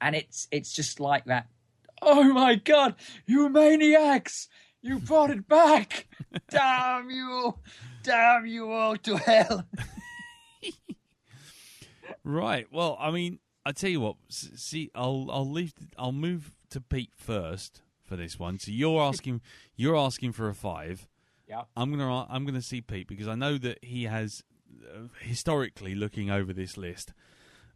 and it's just like that. Oh, my God, you maniacs. You brought it back. Damn you all to hell. Right. Well, I mean, I tell you what. See, I'll move to Pete first for this one. So you're asking for a 5. Yeah. I'm gonna see Pete because I know that he has historically looking over this list.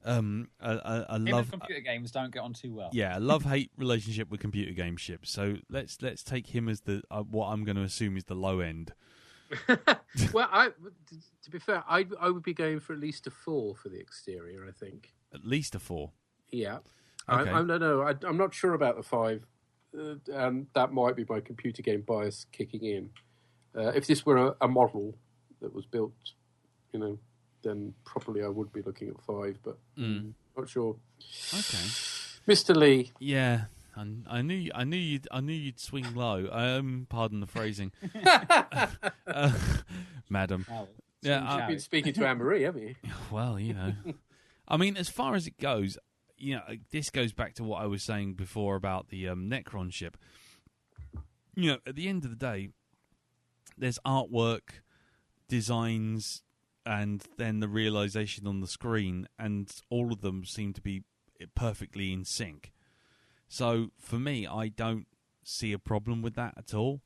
Him and computer games don't get on too well. Yeah, a love-hate relationship with computer game ships. So let's take him as the what I'm going to assume is the low end. Well, to be fair, I would be going for at least a 4 for the exterior. I think at least a 4. Yeah, okay. I'm not sure about the 5, and that might be my computer game bias kicking in. If this were a model that was built, then probably I would be looking at 5, but not sure. Okay, Mr. Lee. Yeah. I knew you'd swing low. Pardon the phrasing, madam. Yeah, I've been speaking to Anne-Marie, haven't you? Well, I mean, as far as it goes, this goes back to what I was saying before about the Necron ship. At the end of the day, there's artwork, designs, and then the realization on the screen, and all of them seem to be perfectly in sync. So for me, I don't see a problem with that at all.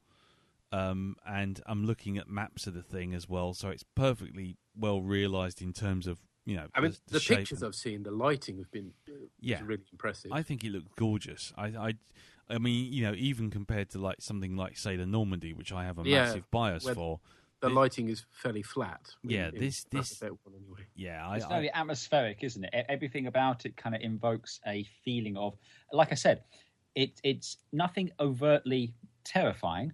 And I'm looking at maps of the thing as well, so it's perfectly well realised in terms of I mean, the pictures I've seen, the lighting have been really impressive. I think it looked gorgeous. I mean, even compared to like something like say the Normandy, which I have a massive bias for. The lighting is fairly flat. Yeah, this one anyway. Yeah, it's very atmospheric, isn't it? Everything about it kind of invokes a feeling of, like I said, it's nothing overtly terrifying,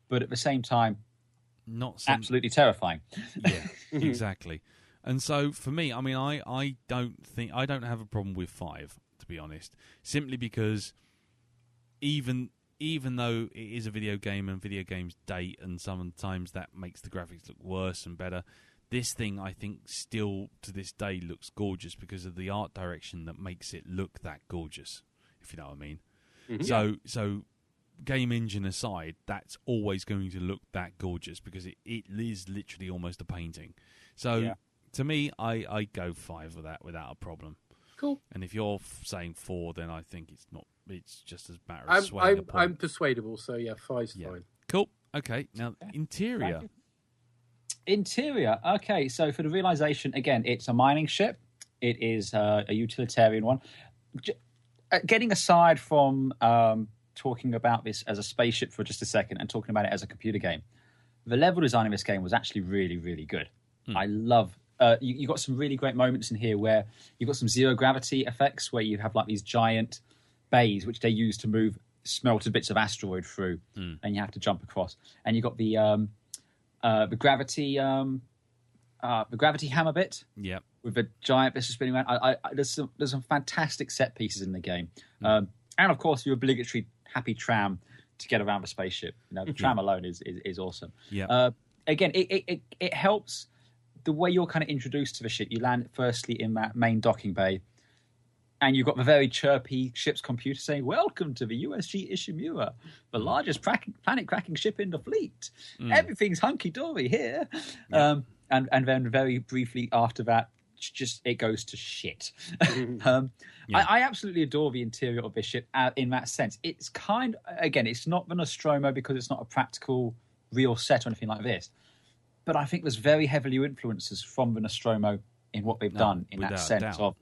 but at the same time, absolutely terrifying. Yeah, exactly. And so for me, I mean, I don't have a problem with 5, to be honest, simply because even though it is a video game and video games date and sometimes that makes the graphics look worse and better, this thing I think still to this day looks gorgeous because of the art direction that makes it look that gorgeous, if you know what I mean. Mm-hmm. So game engine aside, that's always going to look that gorgeous because it is literally almost a painting. So to me, I go 5 with that without a problem. Cool. And if you're saying 4, then I think it's not. It's just as matter of swaying the point. I'm persuadable, so 5's fine. Cool. Okay, now interior. Interior. Okay, so for the realization, again, it's a mining ship. It is a utilitarian one. Getting aside from talking about this as a spaceship for just a second and talking about it as a computer game, the level design of this game was actually really, really good. I love. You got some really great moments in here where you've got some zero gravity effects where you have like these giant bays which they use to move smelted bits of asteroid through, and you have to jump across. And you got the gravity hammer bit, with a giant bit spinning around. There's some fantastic set pieces in the game, and of course your obligatory happy tram to get around the spaceship. You know, the tram alone is awesome. Again, it helps the way you're kind of introduced to the ship. You land firstly in that main docking bay, and you've got the very chirpy ship's computer saying, "Welcome to the USG Ishimura, the largest planet-cracking ship in the fleet. Everything's hunky-dory here." And then very briefly after that, it goes to shit. I absolutely adore the interior of this ship in that sense. It's it's not the Nostromo because it's not a practical, real set or anything like this. But I think there's very heavily influences from the Nostromo in what they've done in that sense of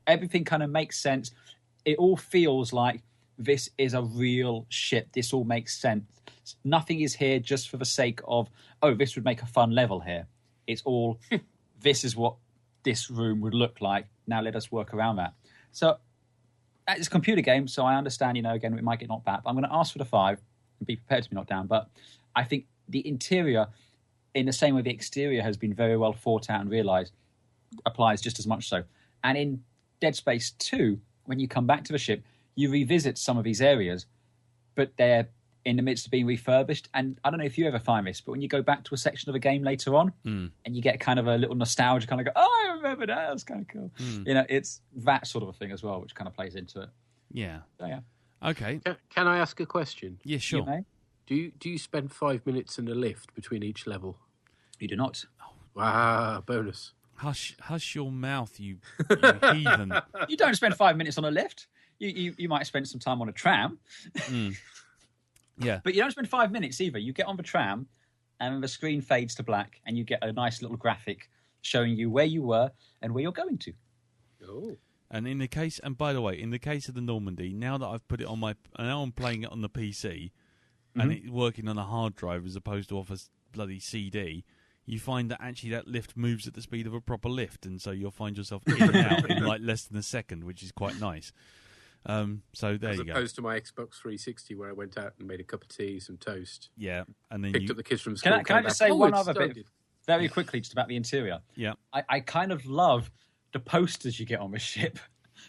everything kind of makes sense. It all feels like this is a real ship. This all makes sense. Nothing is here just for the sake of, this would make a fun level here. It's all, this is what this room would look like. Now let us work around that. So it's a computer game, so I understand, again, it might get knocked back. But I'm going to ask for the 5 and be prepared to be knocked down. But I think the interior, in the same way the exterior has been very well thought out and realised, applies just as much so. And in Dead Space 2, when you come back to the ship, you revisit some of these areas, but they're in the midst of being refurbished. And I don't know if you ever find this, but when you go back to a section of a game later on, and you get kind of a little nostalgia, kind of go, I remember that, that's kind of cool. It's that sort of a thing as well, which kind of plays into it. Yeah. So, yeah. Okay. Can I ask a question? Yeah, sure. You may. Do you spend 5 minutes in the lift between each level? You do not. Wow, bonus. Hush your mouth, you heathen. You don't spend 5 minutes on a lift. You might spend some time on a tram. Yeah. But you don't spend 5 minutes either. You get on the tram and the screen fades to black and you get a nice little graphic showing you where you were and where you're going to. Oh. And by the way, in the case of the Normandy, now that I've put it on now I'm playing it on the PC and it's working on a hard drive as opposed to off a bloody CD, you find that actually that lift moves at the speed of a proper lift, and so you'll find yourself in and out in like less than a second, which is quite nice. So there you go. As opposed to my Xbox 360 where I went out and made a cup of tea, some toast. Yeah, and then picked up the kids from school. Can I just say one other bit very quickly just about the interior? Yeah. I kind of love the posters you get on the ship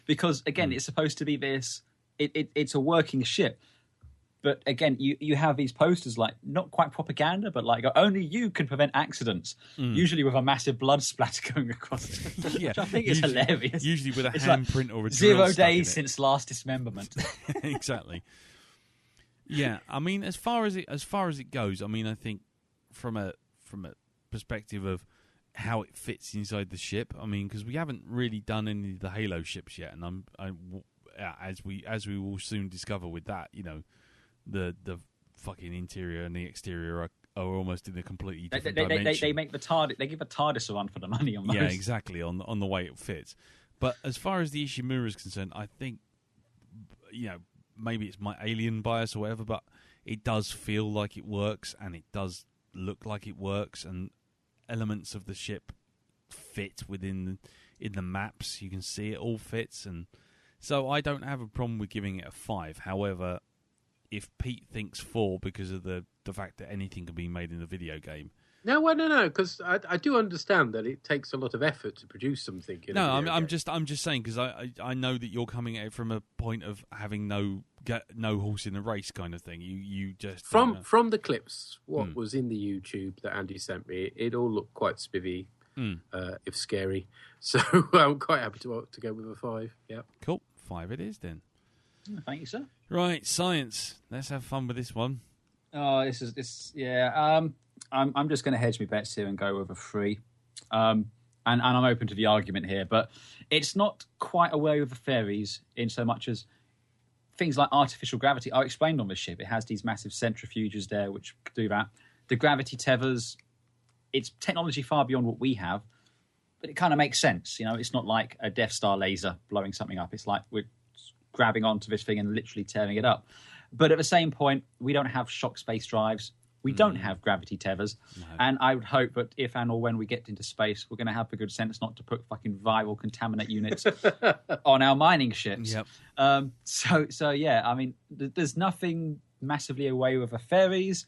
because, again, it's supposed to be this... It's a working ship. But again, you have these posters like not quite propaganda, but like only you can prevent accidents. Usually with a massive blood splatter going across it, which I think is hilarious. Usually with a handprint or a drill 0 days since last dismemberment. Exactly. Yeah, I mean, as far as it goes, I mean, I think from a perspective of how it fits inside the ship. I mean, because we haven't really done any of the Halo ships yet, and as we will soon discover with that, the fucking interior and the exterior are almost in a completely different dimension. They make the TARDIS. They give a TARDIS a run for the money on those. Yeah, exactly on the way it fits. But as far as the Ishimura is concerned, I think maybe it's my alien bias or whatever, but it does feel like it works and it does look like it works, and elements of the ship fit in the maps. You can see it all fits, and so I don't have a problem with giving it a 5. However, if Pete thinks 4 because of the fact that anything can be made in a video game. No, because I do understand that it takes a lot of effort to produce something. I'm just saying because I know that you're coming at it from a point of having no horse in the race kind of thing. You just from the clips, what was in the YouTube that Andy sent me, it all looked quite spivvy, if scary. So I'm quite happy to go with a 5. Yeah, cool. 5 it is then. Thank you, sir. Right, science. Let's have fun with this one. Oh, yeah. I'm just going to hedge my bets here and go with a 3. And I'm open to the argument here, but it's not quite a way with the fairies in so much as things like artificial gravity are explained on this ship. It has these massive centrifuges there which do that. The gravity tethers, it's technology far beyond what we have, but it kind of makes sense. You know, it's not like a Death Star laser blowing something up. It's like we're grabbing onto this thing and literally tearing it up. But at the same point, we don't have shock space drives. We don't have gravity tethers. No. And I would hope that if and or when we get into space, we're going to have the good sense not to put fucking viral contaminate units on our mining ships. Yep. So yeah, I mean, there's nothing massively away with the fairies,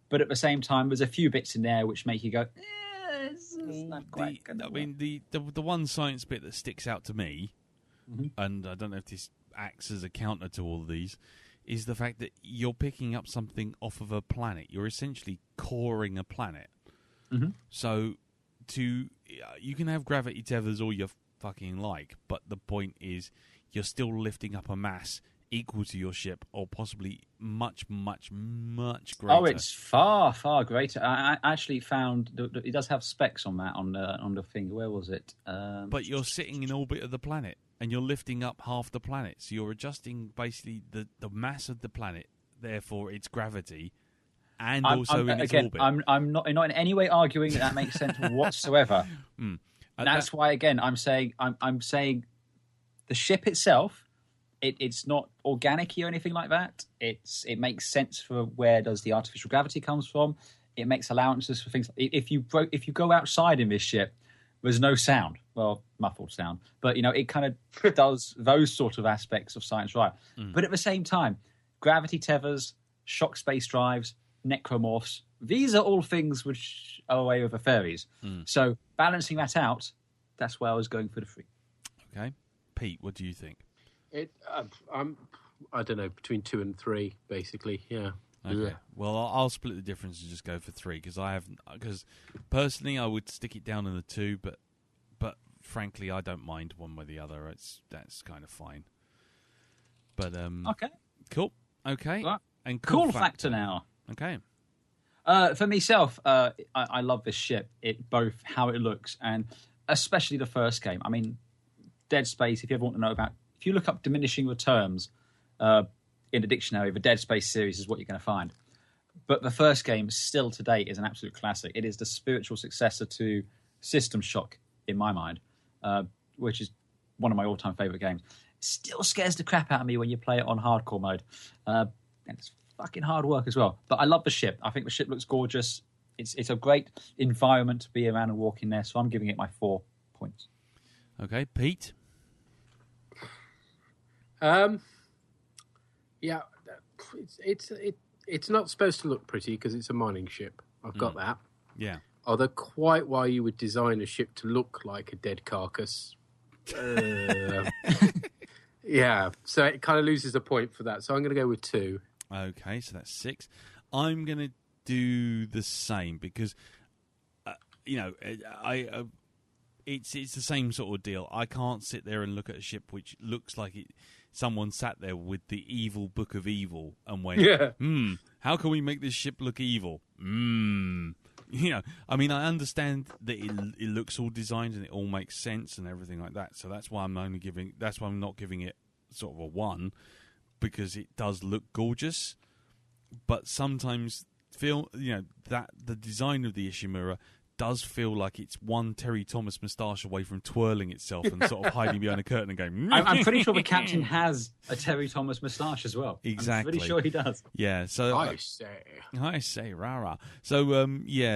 but at the same time, there's a few bits in there which make you go, it's not quite I mean, the one science bit that sticks out to me, and I don't know if this acts as a counter to all of these, is the fact that you're picking up something off of a planet. You're essentially coring a planet. So you can have gravity tethers all you fucking like, but the point is you're still lifting up a mass equal to your ship, or possibly much, much, much greater. Oh, it's far, far greater. I actually found it does have specs on that on the thing. Where was it? But you're sitting in orbit of the planet, and you're lifting up half the planet, so you're adjusting basically the mass of the planet, therefore its gravity, and also in its orbit. I'm not in any way arguing that makes sense whatsoever. And that's why, again, I'm saying the ship itself. It's not organic-y or anything like that. It makes sense for where does the artificial gravity comes from. It makes allowances for things. If you go outside in this ship, there's no sound. Well, muffled sound, but it kind of does those sort of aspects of science right. But at the same time, gravity tethers, shock space drives, necromorphs. These are all things which are away with the fairies. So balancing that out, that's why I was going for the 3. Okay, Pete, what do you think? I don't know, between 2 and 3, basically. Yeah. Okay. Well, I'll split the difference and just go for 3 because personally I would stick it down in the 2, but frankly I don't mind one way or the other. That's kind of fine. But okay, cool. Okay, right. And cool factor now. Okay. For myself, I love this ship. Both how it looks and especially the first game. I mean, Dead Space. If you ever want to know about. If you look up diminishing returns in the dictionary, the Dead Space series is what you're going to find. But the first game, still to date, is an absolute classic. It is the spiritual successor to System Shock, in my mind, which is one of my all-time favourite games. It still scares the crap out of me when you play it on hardcore mode. And it's fucking hard work as well. But I love the ship. I think the ship looks gorgeous. It's a great environment to be around and walk in there, so I'm giving it my 4 points. Okay, Pete? Yeah, it's not supposed to look pretty because it's a mining ship. I've got that. Yeah. Although quite why you would design a ship to look like a dead carcass. Yeah, so it kind of loses the point for that. So I'm going to go with 2. Okay, so that's 6. I'm going to do the same because, it's the same sort of deal. I can't sit there and look at a ship which looks like someone sat there with the evil book of evil and went, how can we make this ship look evil? I mean, I understand that it looks all designed and it all makes sense and everything like that. So that's why I'm not giving it sort of a 1, because it does look gorgeous. But sometimes that the design of the Ishimura does feel like it's one Terry Thomas moustache away from twirling itself and sort of hiding behind a curtain and going... I'm pretty sure the captain has a Terry Thomas moustache as well. Exactly. I'm pretty sure he does. Yeah, so... I say, rah-rah. So,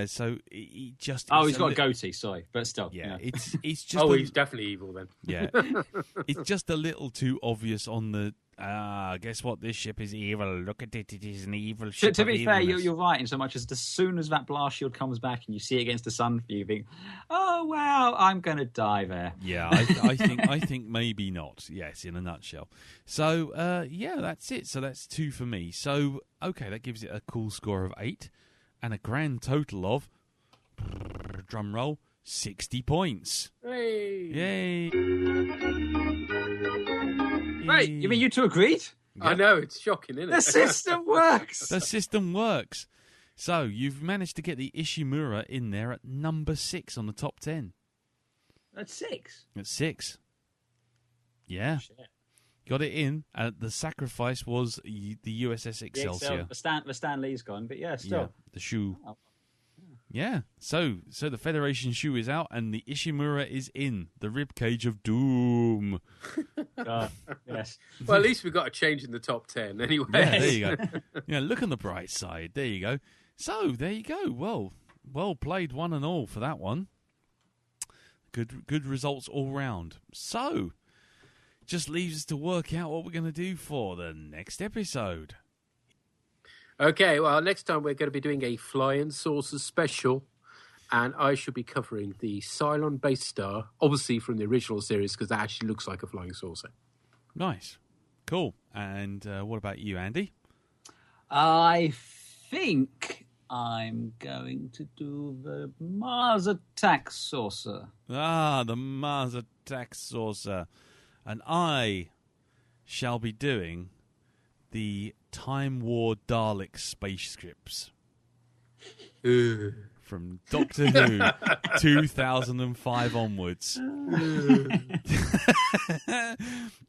so it just... Oh, he's got a goatee, sorry, but still. Yeah, it's just... he's definitely evil then. Yeah. It's just a little too obvious on the... guess what? This ship is evil. Look at it. It is an evil ship. To be fair, you're right in so much as soon as that blast shield comes back and you see it against the sun, you think, oh, wow, I'm going to die there. Yeah, I think maybe not. Yes, in a nutshell. So, that's it. So that's 2 for me. So, okay, that gives it a cool score of 8 and a grand total of, drum roll, 60 points. Hey. Yay. Wait, you mean you two agreed? Yep. I know, it's shocking, isn't it? The system works! The system works. So, you've managed to get the Ishimura in there at number 6 on the top 10. That's 6? At 6. Yeah. Shit. got it in. The sacrifice was the USS Excelsior. The Stan Lee's gone, but yeah, still. Yeah, the shoe. Yeah, so the Federation shoe is out and the Ishimura is in. The ribcage of doom. Yes. Well, at least we got a change in the top 10 anyway. Yeah, there you go. Yeah, look on the bright side. There you go. So, there you go. Well played one and all for that one. Good results all round. So, just leaves us to work out what we're going to do for the next episode. Okay, well, next time we're going to be doing a Flying Saucer special, and I shall be covering the Cylon base star, obviously from the original series, because that actually looks like a flying saucer. Nice. Cool. And what about you, Andy? I think I'm going to do the Mars Attack Saucer. Ah, the Mars Attack Saucer. And I shall be doing the Time War Dalek spaceships. From Doctor Who 2005 onwards.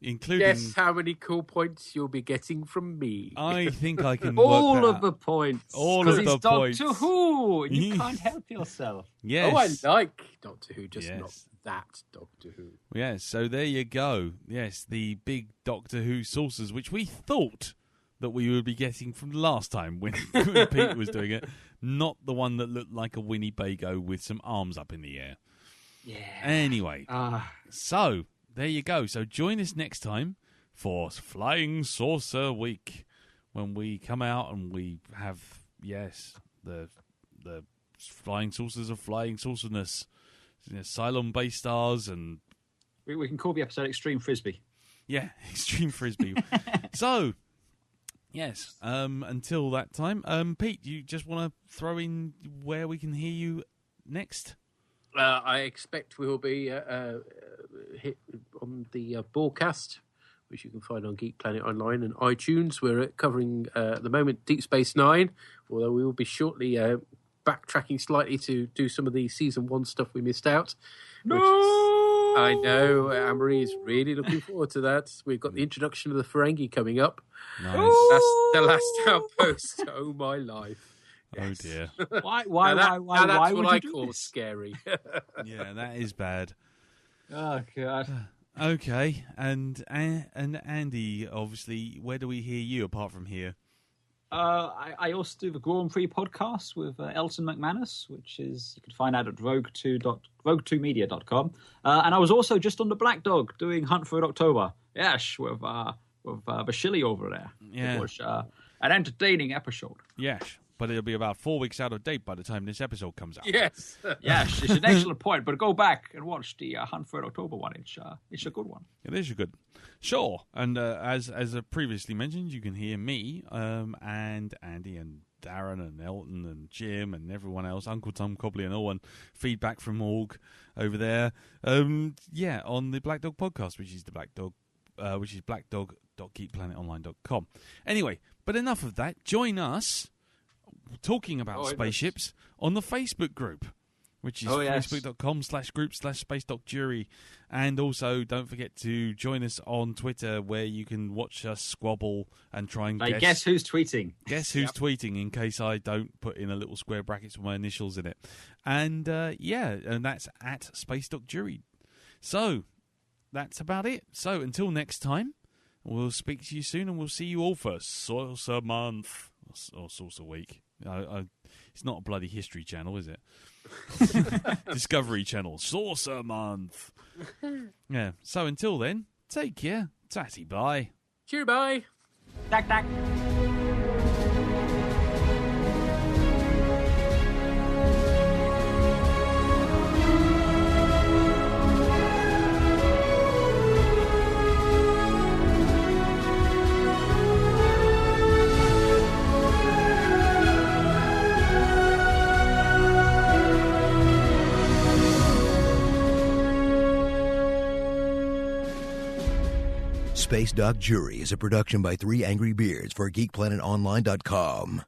Including... Guess how many cool points you'll be getting from me. I think I can all work that of the points. All of the points. Doctor Who. You can't help yourself. Yes. Oh, I like Doctor Who, just not that Doctor Who. Yes, so there you go. Yes, the big Doctor Who saucers, which we thought that we would be getting from last time when Pete was doing it. Not the one that looked like a Winnebago with some arms up in the air. Yeah. Anyway, so there you go. So join us next time for Flying Saucer Week when we come out and we have, the flying saucers of flying saucerness, Cylon base stars, and we can call the episode Extreme Frisbee. Yeah, Extreme Frisbee. So, yes, until that time, Pete, you just want to throw in where we can hear you next? I expect we'll be hit on the broadcast, which you can find on Geek Planet Online and iTunes. We're covering, at the moment, Deep Space Nine, although we will be shortly backtracking slightly to do some of the Season 1 stuff we missed out. I know, Anne-Marie is really looking forward to that. We've got the introduction of the Ferengi coming up. Nice. That's the last outpost. Oh, my life. Yes. Oh, dear. Why That's what what I I do call this? scary. Yeah, that is bad. Oh, God. Okay, and Andy, obviously, where do we hear you apart from here? I also do the Grand Prix podcast with Elton McManus, which is you can find out at rogue2media.com. And I was also just on the Black Dog doing Hunt for October. Yes, with Bashili over there. Yeah. It was an entertaining episode. Yes, but it'll be about 4 weeks out of date by the time this episode comes out. Yes. Yes, it's an excellent point. But go back and watch the Hunt for October one. It's a good one. It is good. Sure. And as previously mentioned, you can hear me and Andy and Darren and Elton and Jim and everyone else, Uncle Tom Cobley and all, and feedback from Org over there. On the Black Dog podcast, which is the Black Dog, which is blackdog.geekplanetonline.com. Anyway, but enough of that. Join us talking about spaceships on the Facebook group, which is facebook.com/group/spacedocjury. And also, don't forget to join us on Twitter, where you can watch us squabble and try and guess who's tweeting. Guess who's tweeting, in case I don't put in a little square brackets with my initials in it. And, and that's at spacedocjury. So, that's about it. So, until next time, we'll speak to you soon, and we'll see you all for Saucer Month, or Saucer Week. It's not a bloody History Channel, is it? Discovery Channel, Saucer Month. Yeah. So until then, take care. Tatty bye. Cheer bye. Tack tack. Space Doc Jury is a production by 3 Angry Beards for GeekPlanetOnline.com.